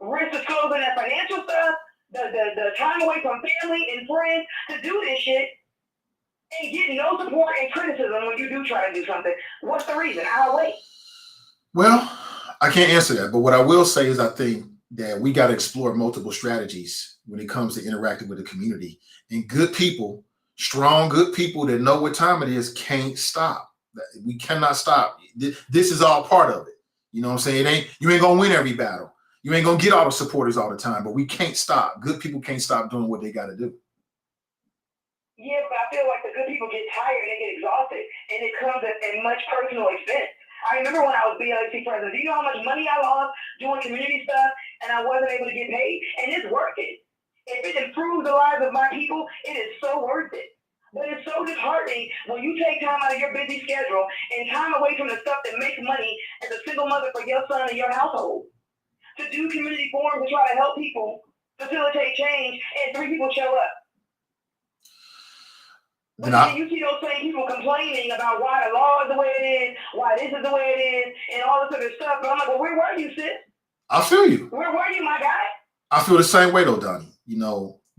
risk disclosing that financial stuff, the time away from family and friends to do this shit, and get no support and criticism when you do try to do something. What's the reason? I'll wait. Well, I can't answer that, but what I will say is I think that we got to explore multiple strategies when it comes to interacting with the community. And good people, strong, good people that know what time it is can't stop. We cannot stop. This is all part of it. You know what I'm saying? You ain't gonna win every battle. You ain't gonna get all the supporters all the time, but we can't stop. Good people can't stop doing what they got to do. Yeah, but I feel like the good people get tired and they get exhausted, and it comes at much personal expense. I remember when I was BLAC president, do you know how much money I lost doing community stuff and I wasn't able to get paid? And it's worth it. If it improves the lives of my people, it is so worth it. But it's so disheartening when you take time out of your busy schedule and time away from the stuff that makes money as a single mother for your son and your household to do community forums and try to help people facilitate change, and 3 people show up. But then you see those same people complaining about why the law is the way it is, why this is the way it is, and all this other stuff. But I'm like, well, where were you, sis? I feel you. Where were you, my guy? I feel the same way, though, Donnie.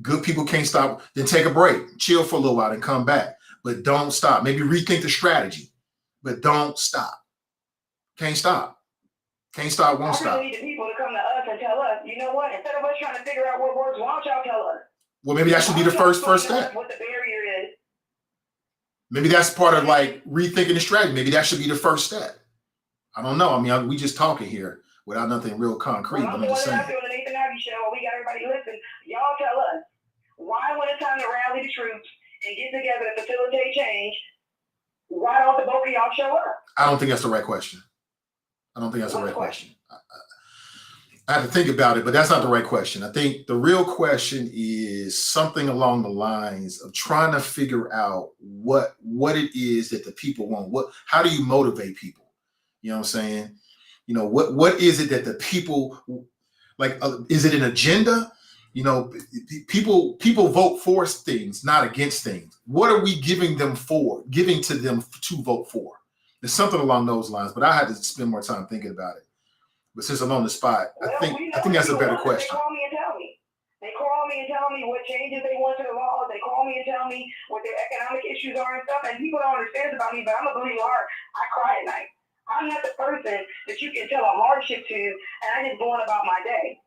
Good people can't stop. Then take a break, chill for a little while, and come back. But don't stop. Maybe rethink the strategy, but don't stop. Can't stop. Can't stop, won't stop. I really need the people to come to us and tell us, you know what? Instead of us trying to figure out what works, why don't y'all tell us? Well, maybe that should be the first step. What the barrier is. Maybe that's part of like rethinking the strategy. Maybe that should be the first step. I don't know. I mean, we just talking here. without nothing real concrete. Well, But I'm I'm doing just it saying. out there on the Nathan Ivey show. We got everybody listen. Y'all tell us why, when it's time to rally the troops and get together to facilitate change, why don't the both of y'all show up? I don't think that's the right question. I don't think that's the What's right the question. I have to think about it, but that's not the right question. I think the real question is something along the lines of trying to figure out what it is that the people want. How do you motivate people? You know what I'm saying? You know, what is it that the people like? Is it an agenda? You know, people vote for things, not against things. What are we giving to them to vote for? There's something along those lines, but I had to spend more time thinking about it. But since I'm on the spot, I think that's a better question. They call me and tell me. They call me and tell me what changes they want to the laws. They call me and tell me what their economic issues are and stuff. And people don't understand about me, but I'm a believer heart. I cry at night. I'm not the person that you can tell a hardship to, and I just go on about my day.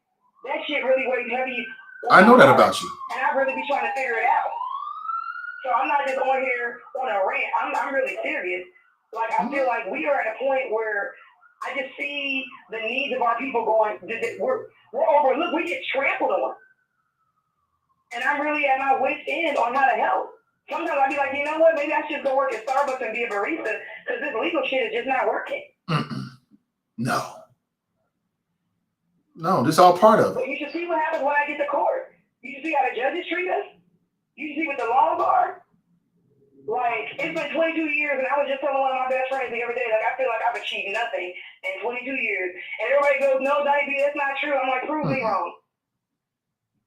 That shit really weighs heavy. I know that about you. And I really be trying to figure it out. So I'm not just on here on a rant. I'm really serious. Like, I feel like we are at a point where I just see the needs of our people going, we're overlooked. We get trampled on. And I'm really at my wit's end on how to help. Sometimes I'll be like, you know what? Maybe I should go work at Starbucks and be a barista because this legal shit is just not working. No, this is all part of it. But you should see what happens when I get to court. You should see how the judges treat us. You should see what the laws are. Like, it's been 22 years, and I was just telling one of my best friends the other day, like, I feel like I've achieved nothing in 22 years. And everybody goes, no, Donnie B, that's not true. I'm like, prove me wrong.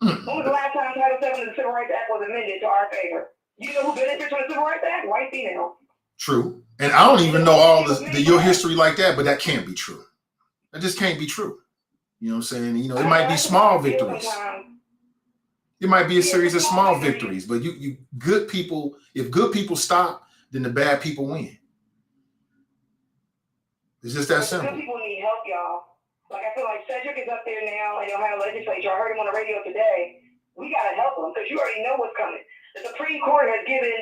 When was the last time Title VII of the Civil Rights Act was amended to our favor? You know who benefits from the Civil Rights Act? White female. True. And I don't even know all your history like that, but that can't be true. That just can't be true. You know what I'm saying? You know, it might be small victories. It might be a series of small victories, but you good people, if good people stop, then the bad people win. It's just that simple. Good people need help, y'all. Like, I feel like Cedric is up there now in the Ohio legislature. I heard him on the radio today. We got to help him because you already know what's coming. The Supreme Court has given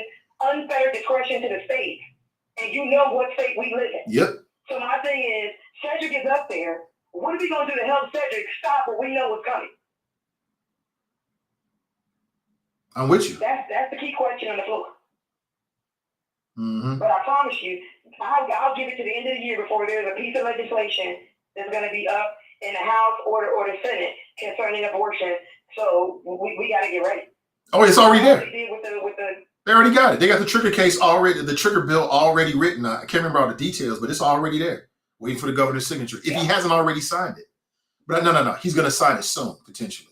unfettered discretion to the state, and you know what state we live in. Yep. So my thing is, Cedric is up there. What are we going to do to help Cedric stop what we know is coming? I'm with you. That's the key question on the floor. Mm-hmm. But I promise you, I'll give it to the end of the year before there's a piece of legislation that's going to be up in the House or the Senate concerning abortion. So we got to get ready. Oh, it's already there. They already got it. They got the trigger case already, the trigger bill already written. I can't remember all the details, but it's already there, waiting for the governor's signature. If he hasn't already signed it. But no. He's going to sign it soon, potentially.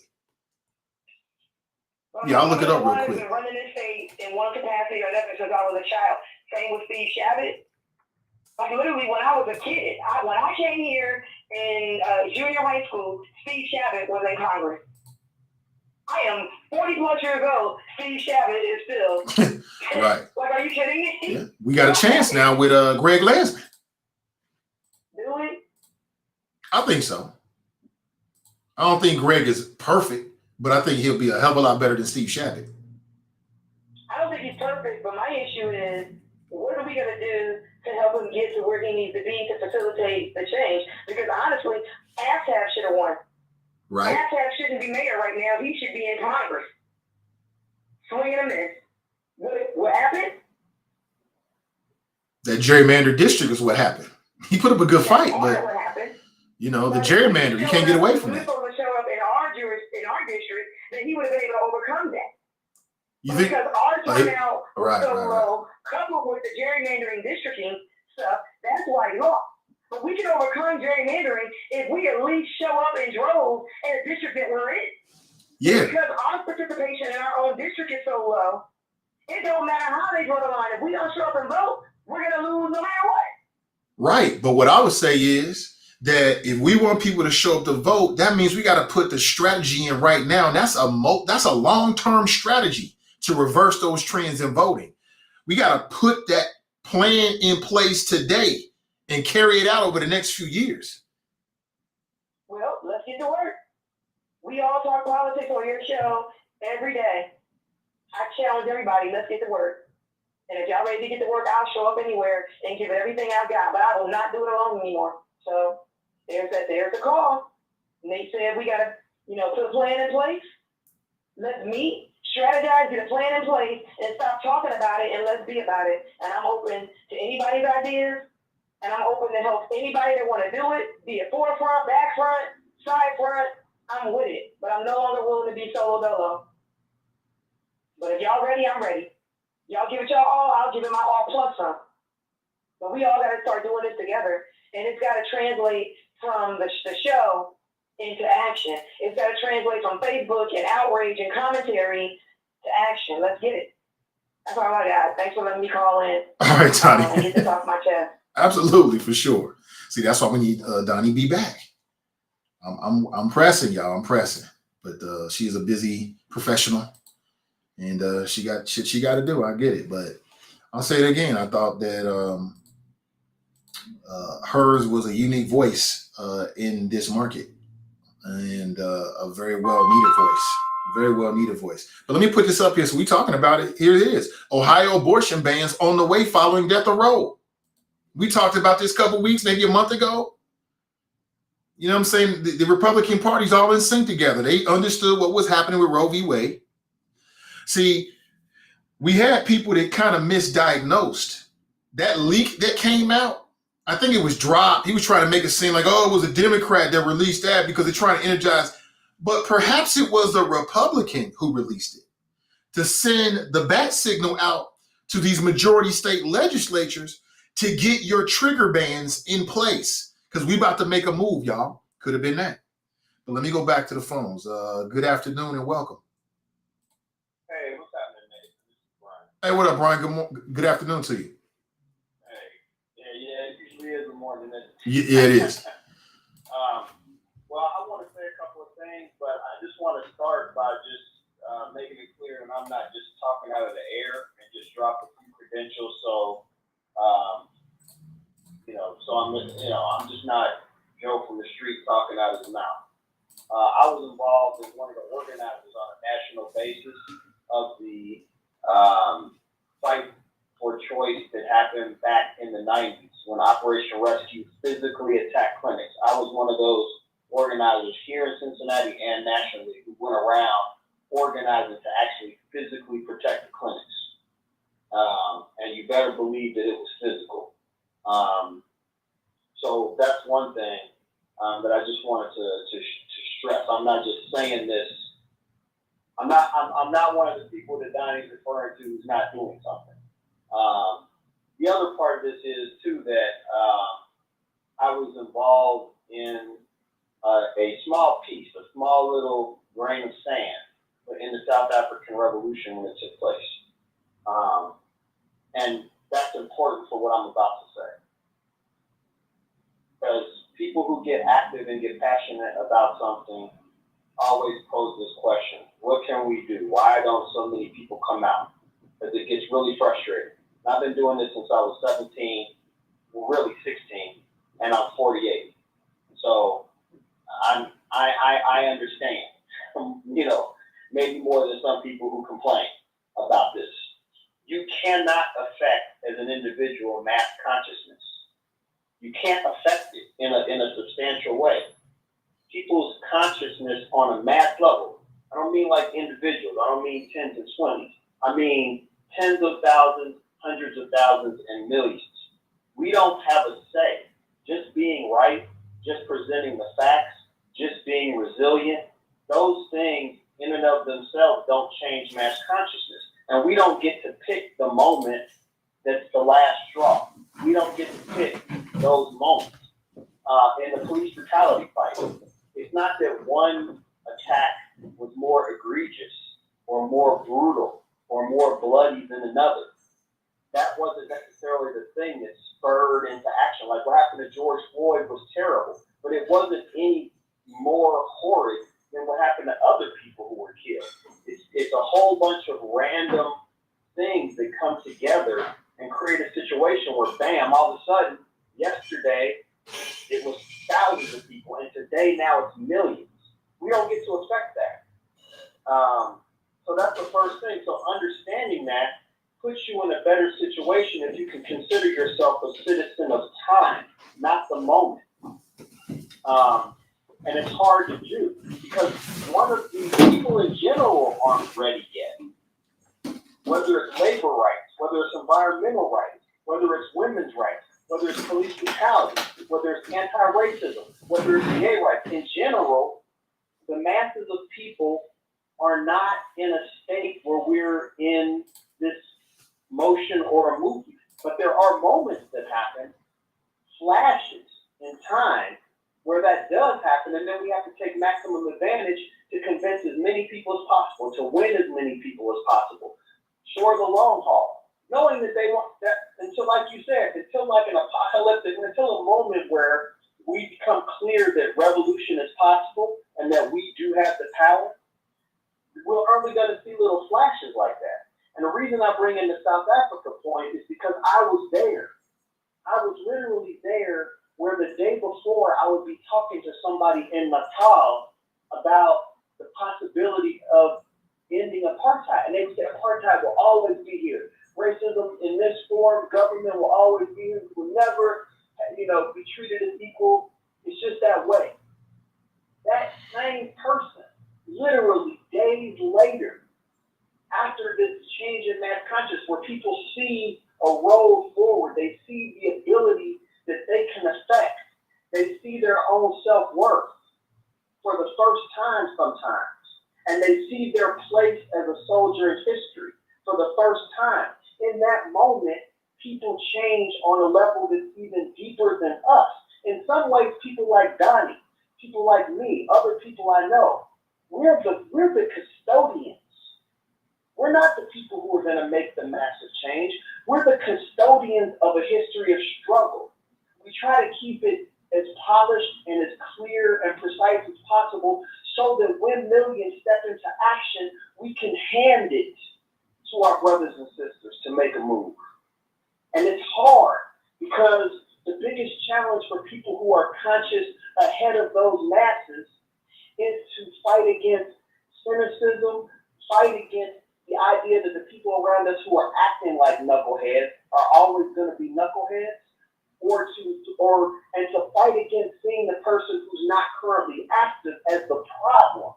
Yeah, I'll look it up real quick. I've been running this state in one capacity or another since I was a child. Same with Steve Chabot. Like, literally, when I was a kid, when I came here in junior high school, Steve Chabot was in Congress. I am 40 plus years old. Steve Chabot is still. Right. Like, are you kidding me? Yeah. We got a chance now with Greg Lansman. Do it? I think so. I don't think Greg is perfect, but I think he'll be a hell of a lot better than Steve Chabot. I don't think he's perfect, but my issue is, what are we going to do to help him get to where he needs to be to facilitate the change? Because honestly, Aftab should have won. Right. Aftab shouldn't be mayor right now. He should be in Congress. Swing and a miss. What happened? That gerrymandered district is what happened. He put up a good fight, but what happened. You know, the gerrymander, you can't get away from that. If he was show up in our district, then he would have been able to overcome that. You think? Because our turnout was so right. low, coupled with the gerrymandering districting stuff, that's why he lost. But we can overcome gerrymandering if we at least show up in droves in a district that we're in. Yeah. Because our participation in our own district is so low, it don't matter how they draw the line. If we don't show up and vote, we're going to lose no matter what. Right. But what I would say is that if we want people to show up to vote, that means we got to put the strategy in right now. And that's a long-term strategy to reverse those trends in voting. We got to put that plan in place today and carry it out over the next few years. Well, let's get to work. We all talk politics on your show every day. I challenge everybody, let's get to work. And if y'all ready to get to work, I'll show up anywhere and give it everything I've got. But I will not do it alone anymore. So there's the call. And they said we gotta, put a plan in place. Let's meet, strategize, get a plan in place, and stop talking about it and let's be about it. And I'm open to anybody's ideas, and I'm open to help anybody that want to do it, be it forefront, back front, side front. I'm with it, but I'm no longer willing to be solo dolo. But if y'all ready, I'm ready. Y'all give it y'all all, I'll give it my all plus some. But we all got to start doing this together, and it's got to translate from the show into action. It's got to translate from Facebook and outrage and commentary to action. Let's get it. That's all I got. Thanks for letting me call in. All right, Donnie. And get this off my chest. Absolutely, for sure. See, that's why we need Donnie B back. I'm pressing, y'all. I'm pressing, but she's a busy professional, and she got shit she got to do. I get it, but I'll say it again. I thought that hers was a unique voice in this market, and a very well needed voice. Very well needed voice. But let me put this up here. So we talking about it. Here it is. Ohio abortion bans on the way following death row. We talked about this a couple weeks, maybe a month ago. You know what I'm saying? The Republican Party's all in sync together. They understood what was happening with Roe v. Wade. See, we had people that kind of misdiagnosed. That leak that came out, I think it was dropped. He was trying to make it seem like, oh, it was a Democrat that released that because they're trying to energize. But perhaps it was a Republican who released it to send the bat signal out to these majority state legislatures to get your trigger bans in place, because we about to make a move, y'all. Could have been that. But let me go back to the phones. Good afternoon and welcome. Hey, what's happening, Nate? This is Brian. Hey, what up, Brian? Good afternoon to you. Hey, yeah, it usually is the morning. Yeah, it is. Well, I want to say a couple of things, but I just want to start by just making it clear, and I'm not just talking out of the air and just drop a few credentials. So, I'm just not Joe from the street talking out of his mouth. I was involved as one of the organizers on a national basis of the fight for choice that happened back in the 90s when Operation Rescue physically attacked clinics. I was one of those organizers here in Cincinnati and nationally who went around organizing to actually physically protect the clinics. And you better believe that it was physical. So that's one thing that I just wanted to stress. I'm not just saying this. I'm not one of the people that Donnie's referring to who's not doing something. The other part of this is too that I was involved in a small piece, a small little grain of sand in the South African Revolution when it took place. And that's important for what I'm about to say. Because people who get active and get passionate about something always pose this question: what can we do? Why don't so many people come out? Because it gets really frustrating. And I've been doing this since I was 17, well, really 16, and I'm 48. So I understand, maybe more than some people who complain about this. You cannot affect, as an individual, mass consciousness. You can't affect it in a substantial way. People's consciousness on a mass level, I don't mean like individuals, I don't mean tens and twenties. I mean tens of thousands, hundreds of thousands, and millions. We don't have a say. Just being right, just presenting the facts, just being resilient, those things in and of themselves don't change mass consciousness. And we don't get to pick the moment that's the last straw. We don't get to pick those moments. In the police brutality fight, it's not that one attack was more egregious or more brutal or more bloody than another. That wasn't necessarily the thing that spurred into action. Like what happened to George Floyd was terrible, but it wasn't any more horrid than what happened to other people who were killed. It's a whole bunch of random things that come together and create a situation where, bam, all of a sudden, yesterday, it was thousands of people, and today, now it's millions. We don't get to affect that. So that's the first thing. So understanding that puts you in a better situation if you can consider yourself a citizen of time, not the moment. And it's hard to do because one of the people in general aren't ready yet. Whether it's labor rights, whether it's environmental rights, whether it's women's rights, whether it's police brutality, whether it's anti-racism, whether it's gay rights. In general, the masses of people are not in a state where we're in this motion or a movement. But there are moments that happen, flashes in time, where that does happen, and then we have to take maximum advantage to convince as many people as possible, to win as many people as possible, for the long haul, knowing that they want that until, like you said, until like an apocalyptic, until a moment where we become clear that revolution is possible and that we do have the power, we're only going to see little flashes like that. And the reason I bring in the South Africa point is because I was there. I was literally there where the day before I would be talking to somebody in Natal about the possibility of ending apartheid. And they would say apartheid will always be here. Racism in this form, government will always be here. We will never, be treated as equal. It's just that way. That same person, literally days later, after this change in mass consciousness, where people see a road forward, they see the ability that they can affect. They see their own self-worth for the first time sometimes. And they see their place as a soldier in history for the first time. In that moment, people change on a level that's even deeper than us. In some ways, people like Donnie, people like me, other people I know, we're the custodians. We're not the people who are going to make the massive change. We're the custodians of a history of struggle. We try to keep it as polished and as clear and precise as possible so that when millions step into action, we can hand it to our brothers and sisters to make a move. And it's hard because the biggest challenge for people who are conscious ahead of those masses is to fight against cynicism, fight against the idea that the people around us who are acting like knuckleheads are always going to be knuckleheads, and to fight against seeing the person who's not currently active as the problem.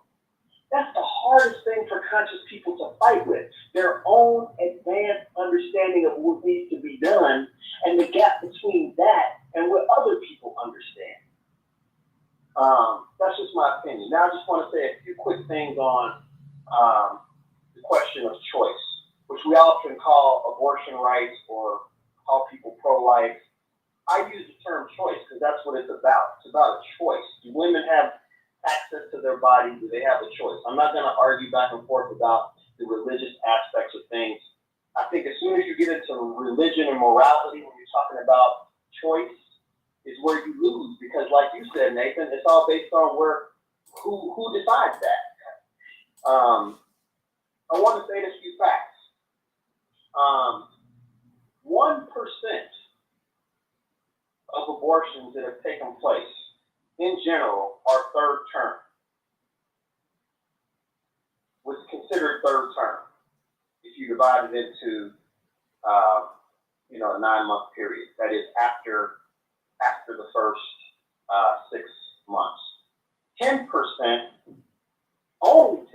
That's the hardest thing for conscious people to fight with, their own advanced understanding of what needs to be done and the gap between that and what other people understand. That's just my opinion. Now I just want to say a few quick things on the question of choice, which we often call abortion rights or call people pro-life. I use the term choice because that's what it's about. It's about a choice. Do women have access to their body? Do they have a choice? I'm not going to argue back and forth about the religious aspects of things. I think as soon as you get into religion and morality, when you're talking about choice, is where you lose. Because like you said, Nathan, it's all based on who decides that. I want to say this few facts. 1% of abortions that have taken place in general are third term. What's considered third term if you divide it into a 9-month period. That is after the first 6 months. 10%, only 10%,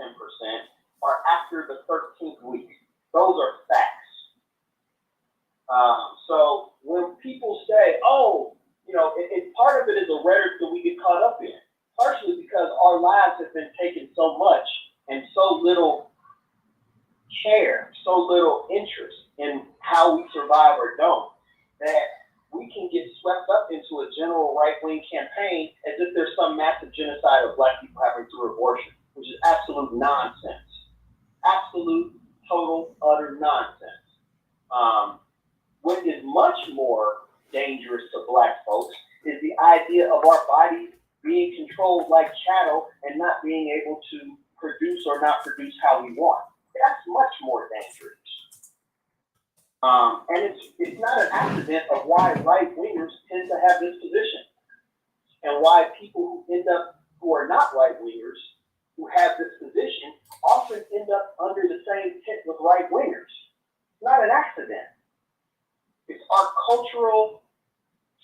are after the 13th week. Those are facts. So when people say, part of it is a rhetoric that we get caught up in, partially because our lives have been taken so much and so little care, so little interest in how we survive or don't, that we can get swept up into a general right-wing campaign as if there's some massive genocide of Black people happening through abortion, which is absolute nonsense. Absolute, total, utter nonsense. What is much more dangerous to Black folks is the idea of our bodies being controlled like chattel and not being able to produce or not produce how we want. That's much more dangerous. And it's not an accident of why right-wingers tend to have this position and why people who are not right-wingers who have this position often end up under the same tent with right-wingers. It's not an accident. It's our cultural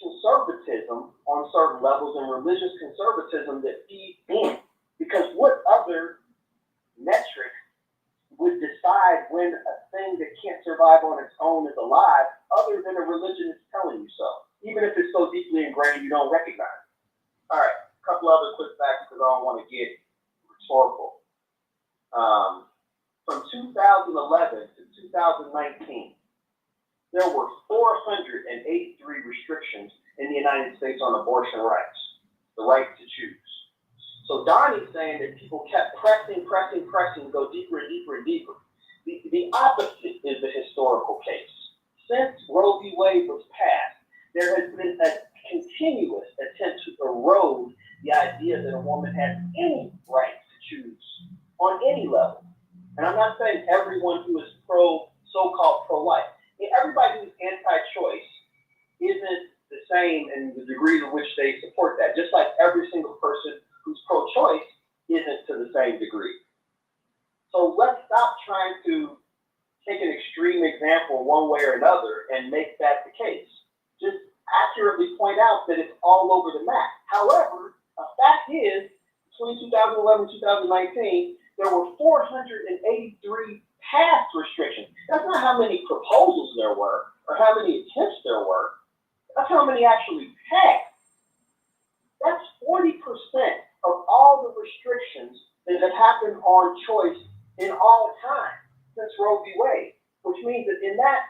conservatism on certain levels and religious conservatism that feeds in. Because what other metric would decide when a thing that can't survive on its own is alive other than a religion is telling you so, even if it's so deeply ingrained you don't recognize it? All right, a couple other quick facts because I don't want to get rhetorical. From 2011 to 2019, there were 483 restrictions in the United States on abortion rights, the right to choose. So Donnie's saying that people kept pressing, go deeper and deeper and deeper. The opposite is the historical case. Since Roe v. Wade was passed, there has been a continuous attempt to erode the idea that a woman has any right to choose on any level. And I'm not saying everyone who is so-called pro-life. Everybody who's anti-choice isn't the same in the degree to which they support that, just like every single person who's pro-choice isn't to the same degree. So let's stop trying to take an extreme example one way or another and make that the case. Just accurately point out that it's all over the map. However, a fact is, between 2011 and 2019, there were 483 passed restrictions. That's not how many proposals there were or how many attempts there were. That's how many actually passed. That's 40% of all the restrictions that have happened on choice in all time since Roe v. Wade, which means that in that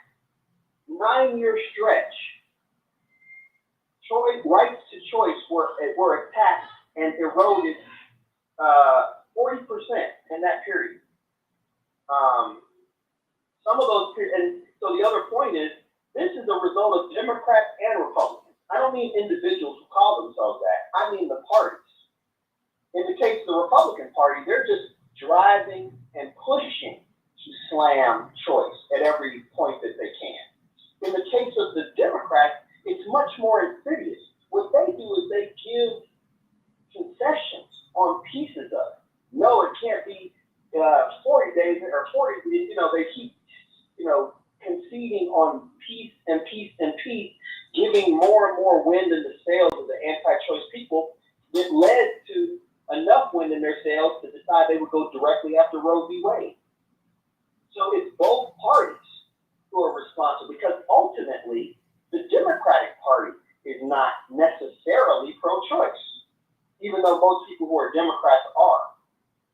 9-year stretch, rights to choice were attacked and eroded 40% in that period. Some of those, and so the other point is, this is a result of Democrats and Republicans. I don't mean individuals who call themselves that. I mean the parties. In the case of the Republican Party, they're just driving and pushing to slam choice at every point that they can. In the case of the Democrats, it's much more insidious. What they do is they give concessions on pieces of it. No, it can't be 40 days or 40, they keep, conceding on piece and piece and piece, giving more and more wind in the sails of the anti-choice people that led to enough wind in their sails to decide they would go directly after Roe v. Wade. So it's both parties who are responsible because ultimately the Democratic Party is not necessarily pro-choice, even though most people who are Democrats are.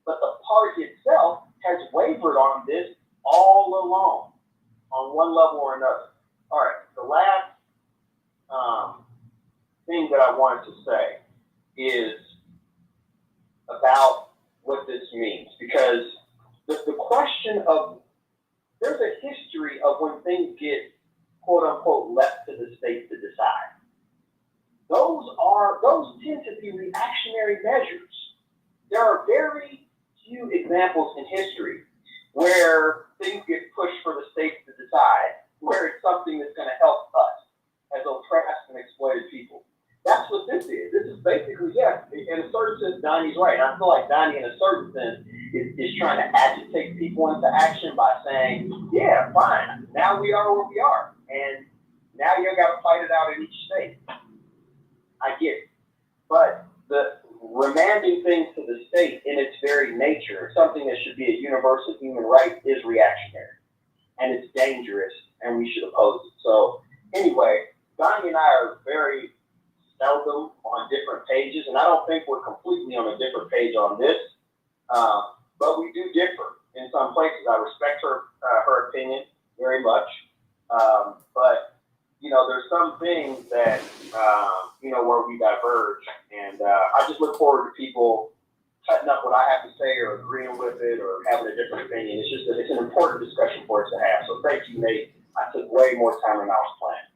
But the party itself has wavered on this all along, on one level or another. All right, the last thing that I wanted to say is about what this means, because the question of, there's a history of when things get quote unquote left to the states to decide. Those tend to be reactionary measures. There are very few examples in history where things get pushed for the states to decide, where it's something that's going to help us as oppressed and exploited people. That's what this is. This is basically, in a certain sense, Donnie's right. I feel like Donnie, in a certain sense, is trying to agitate people into action by saying, yeah, fine, now we are where we are, and now you got to fight it out in each state. I get it. But the remanding things to the state in its very nature, something that should be a universal human right, is reactionary. And it's dangerous, and we should oppose it. So anyway, Donnie and I are very seldom on different pages, and I don't think we're completely on a different page on this, but we do differ in some places. I respect her opinion very much, but there's some things that where we diverge, and I just look forward to people cutting up what I have to say or agreeing with it or having a different opinion. It's just it's an important discussion for us to have. So thank you, Nate. I took way more time than I was planning.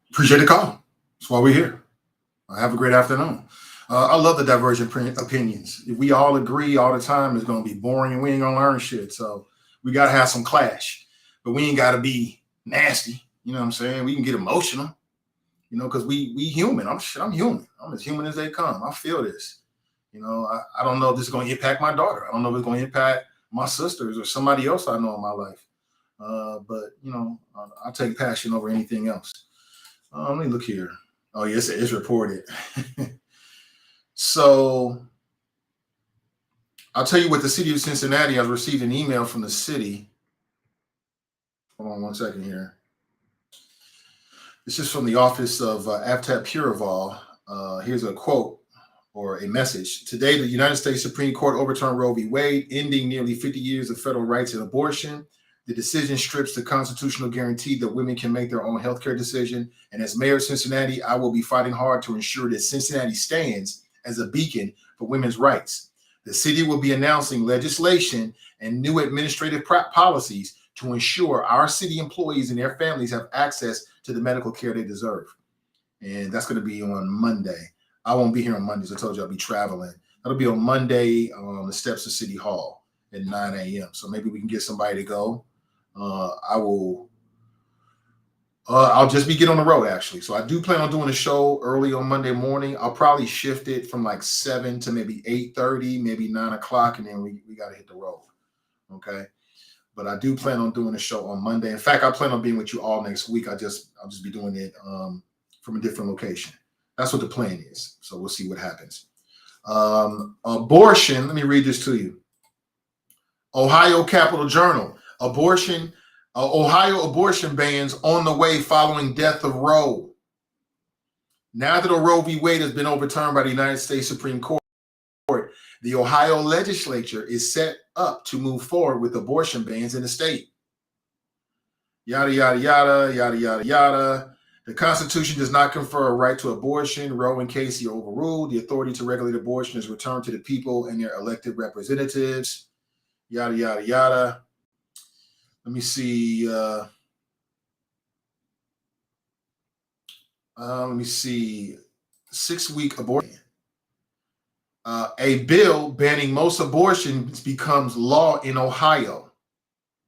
Appreciate the call. That's why we're here. Have a great afternoon. I love the divergent opinions. If we all agree all the time, it's going to be boring and we ain't going to learn shit. So we got to have some clash, but we ain't got to be nasty. You know what I'm saying? We can get emotional, because we human. I'm human. I'm as human as they come. I feel this. I don't know if this is going to impact my daughter. I don't know if it's going to impact my sisters or somebody else I know in my life. But I'll take passion over anything else. Let me look here. Oh, yes, it's reported. So I'll tell you what the city of Cincinnati, I've received an email from the city. Hold on one second here. This is from the office of Avtab Purival. Here's a quote or a message. Today, the United States Supreme Court overturned Roe v. Wade, ending nearly 50 years of federal rights in abortion. The decision strips the constitutional guarantee that women can make their own healthcare decision. And as mayor of Cincinnati, I will be fighting hard to ensure that Cincinnati stands as a beacon for women's rights. The city will be announcing legislation and new administrative policies to ensure our city employees and their families have access to the medical care they deserve. And that's going to be on Monday. I won't be here on Mondays. I told you I'll be traveling. That'll be on Monday on the steps of City Hall at 9 a.m. So maybe we can get somebody to go. I'll just be getting on the road, actually. So I do plan on doing a show early on Monday morning. I'll probably shift it from like 7 to maybe 8:30, maybe 9 o'clock, and then we got to hit the road. Okay. But I do plan on doing a show on Monday. In fact, I plan on being with you all next week. I'll just be doing it from a different location. That's what the plan is. So we'll see what happens. Abortion. Let me read this to you. Ohio Capitol Journal. Ohio abortion bans on the way following death of Roe. Now that Roe v. Wade has been overturned by the United States Supreme Court, the Ohio legislature is set up to move forward with abortion bans in the state. Yada, yada, yada, yada, yada, yada. The Constitution does not confer a right to abortion. Roe and Casey overruled. The authority to regulate abortion is returned to the people and their elected representatives. Yada, yada, yada. Let me see. Let me see. 6-week abortion. A bill banning most abortions becomes law in Ohio.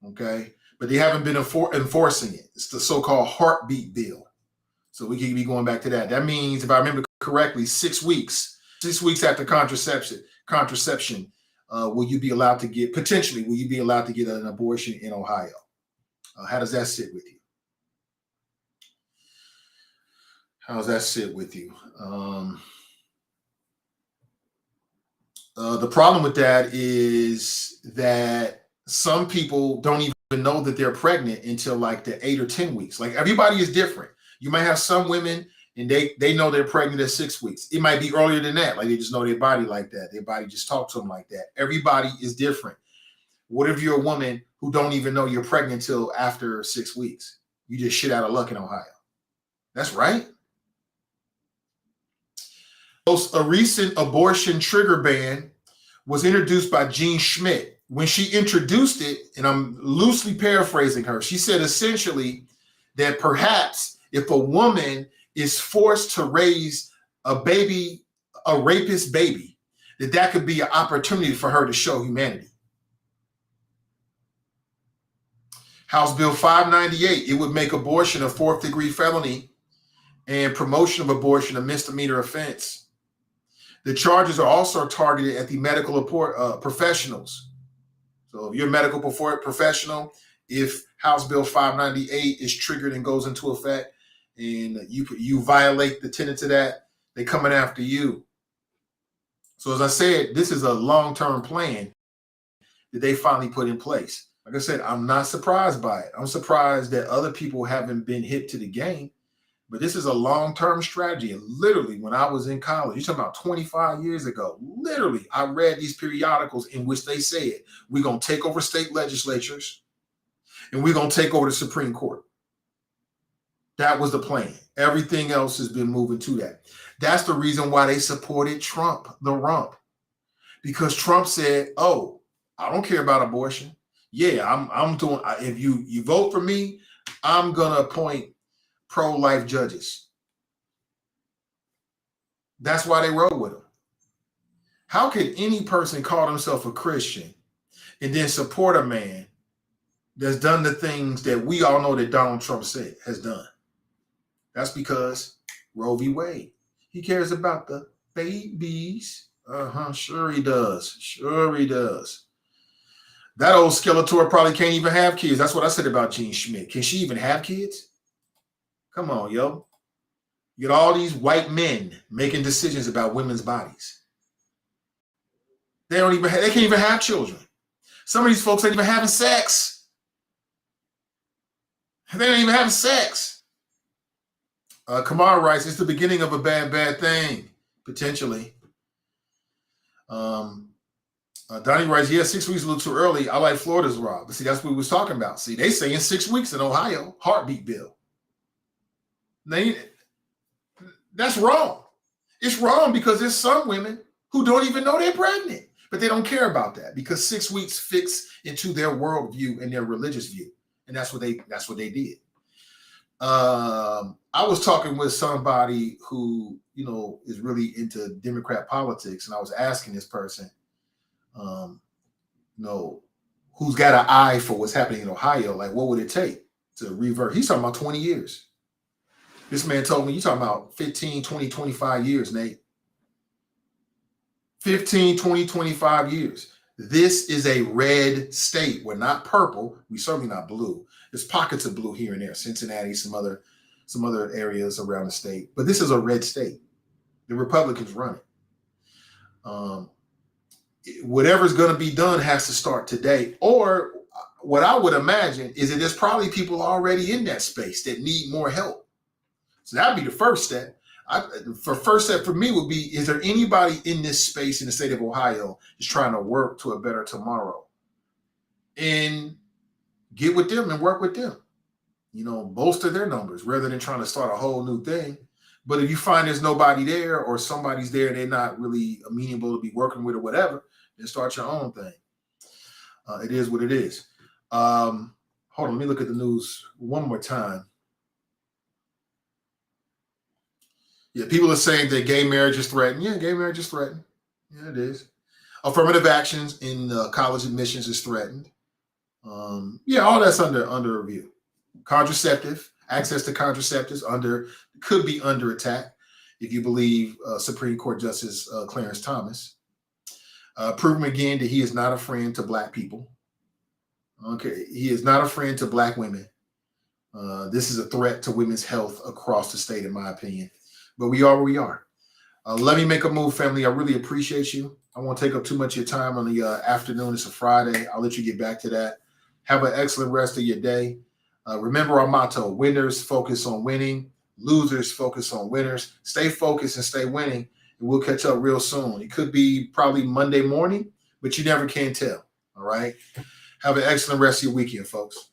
Okay. But they haven't been enforcing it. It's the so-called heartbeat bill. So we can be going back to that. That means, if I remember correctly, 6 weeks after contraception, will you be allowed to get an abortion in Ohio? How does that sit with you? How does that sit with you? The problem with that is that some people don't even know that they're pregnant until like the 8 or 10 weeks. Like, everybody is different. You might have some women and they know they're pregnant at 6 weeks. It might be earlier than that. Like, they just know their body like that. Their body just talks to them like that. Everybody is different. What if you're a woman who don't even know you're pregnant until after 6 weeks? You just shit out of luck in Ohio. That's right. A recent abortion trigger ban was introduced by Jean Schmidt. When she introduced it, and I'm loosely paraphrasing her, she said essentially that perhaps if a woman is forced to raise a baby, a rapist baby, that could be an opportunity for her to show humanity. House Bill 598, it would make abortion a 4th-degree felony and promotion of abortion a misdemeanor offense. The charges are also targeted at the medical professionals. So if you're a medical professional, if House Bill 598 is triggered and goes into effect, and you violate the tenets of that, they're coming after you. So as I said, this is a long-term plan that they finally put in place. Like I said, I'm not surprised by it. I'm surprised that other people haven't been hip to the game. But this is a long-term strategy. And literally, when I was in college, you're talking about 25 years ago, literally, I read these periodicals in which they said, we're going to take over state legislatures and we're going to take over the Supreme Court. That was the plan. Everything else has been moving to that. That's the reason why they supported Trump, the rump. Because Trump said, oh, I don't care about abortion. Yeah, I'm doing, if you vote for me, I'm going to appoint pro-life judges. That's why they rode with him. How could any person call himself a Christian and then support a man that's done the things that we all know that Donald Trump has done? That's because Roe v. Wade. He cares about the babies. Sure he does. Sure he does. That old Skeletor probably can't even have kids. That's what I said about Jean Schmidt. Can she even have kids? Come on, yo. You get all these white men making decisions about women's bodies. They can't even have children. Some of these folks ain't even having sex. They ain't even having sex. Kamar writes, it's the beginning of a bad thing, potentially. Donnie writes, yeah, 6 weeks is a little too early. I like Florida's law. But see, that's what we was talking about. See, they saying 6 weeks in Ohio, heartbeat bill. That's wrong. It's wrong because there's some women who don't even know they're pregnant, but they don't care about that because 6 weeks fits into their worldview and their religious view. And that's what they did. I was talking with somebody who, is really into Democrat politics. And I was asking this person, who's got an eye for what's happening in Ohio? Like, what would it take to revert? He's talking about 20 years. This man told me, you're talking about 15, 20, 25 years, Nate. 15, 20, 25 years. This is a red state. We're not purple. We're certainly not blue. There's pockets of blue here and there. Cincinnati, some other areas around the state. But this is a red state. The Republicans run it. Whatever's going to be done has to start today. Or what I would imagine is that there's probably people already in that space that need more help. So that'd be the first step. First step for me would be, is there anybody in this space in the state of Ohio is trying to work to a better tomorrow? And get with them and work with them. Bolster their numbers rather than trying to start a whole new thing. But if you find there's nobody there or somebody's there and they're not really amenable to be working with or whatever, then start your own thing. It is what it is. Hold on, let me look at the news one more time. Yeah, people are saying that gay marriage is threatened. Yeah, gay marriage is threatened. Yeah, it is. Affirmative actions in college admissions is threatened. All that's under review. Contraceptive, access to contraceptives could be under attack if you believe Supreme Court Justice Clarence Thomas. Proving again that he is not a friend to Black people. Okay, he is not a friend to Black women. This is a threat to women's health across the state, in my opinion. But we are where we are. Let me make a move, family. I really appreciate you. I won't take up too much of your time on the afternoon. It's a Friday. I'll let you get back to that. Have an excellent rest of your day. Remember our motto: winners focus on winning, losers focus on winners. Stay focused and stay winning, and we'll catch up real soon. It could be probably Monday morning, but you never can tell. All right. Have an excellent rest of your weekend, folks.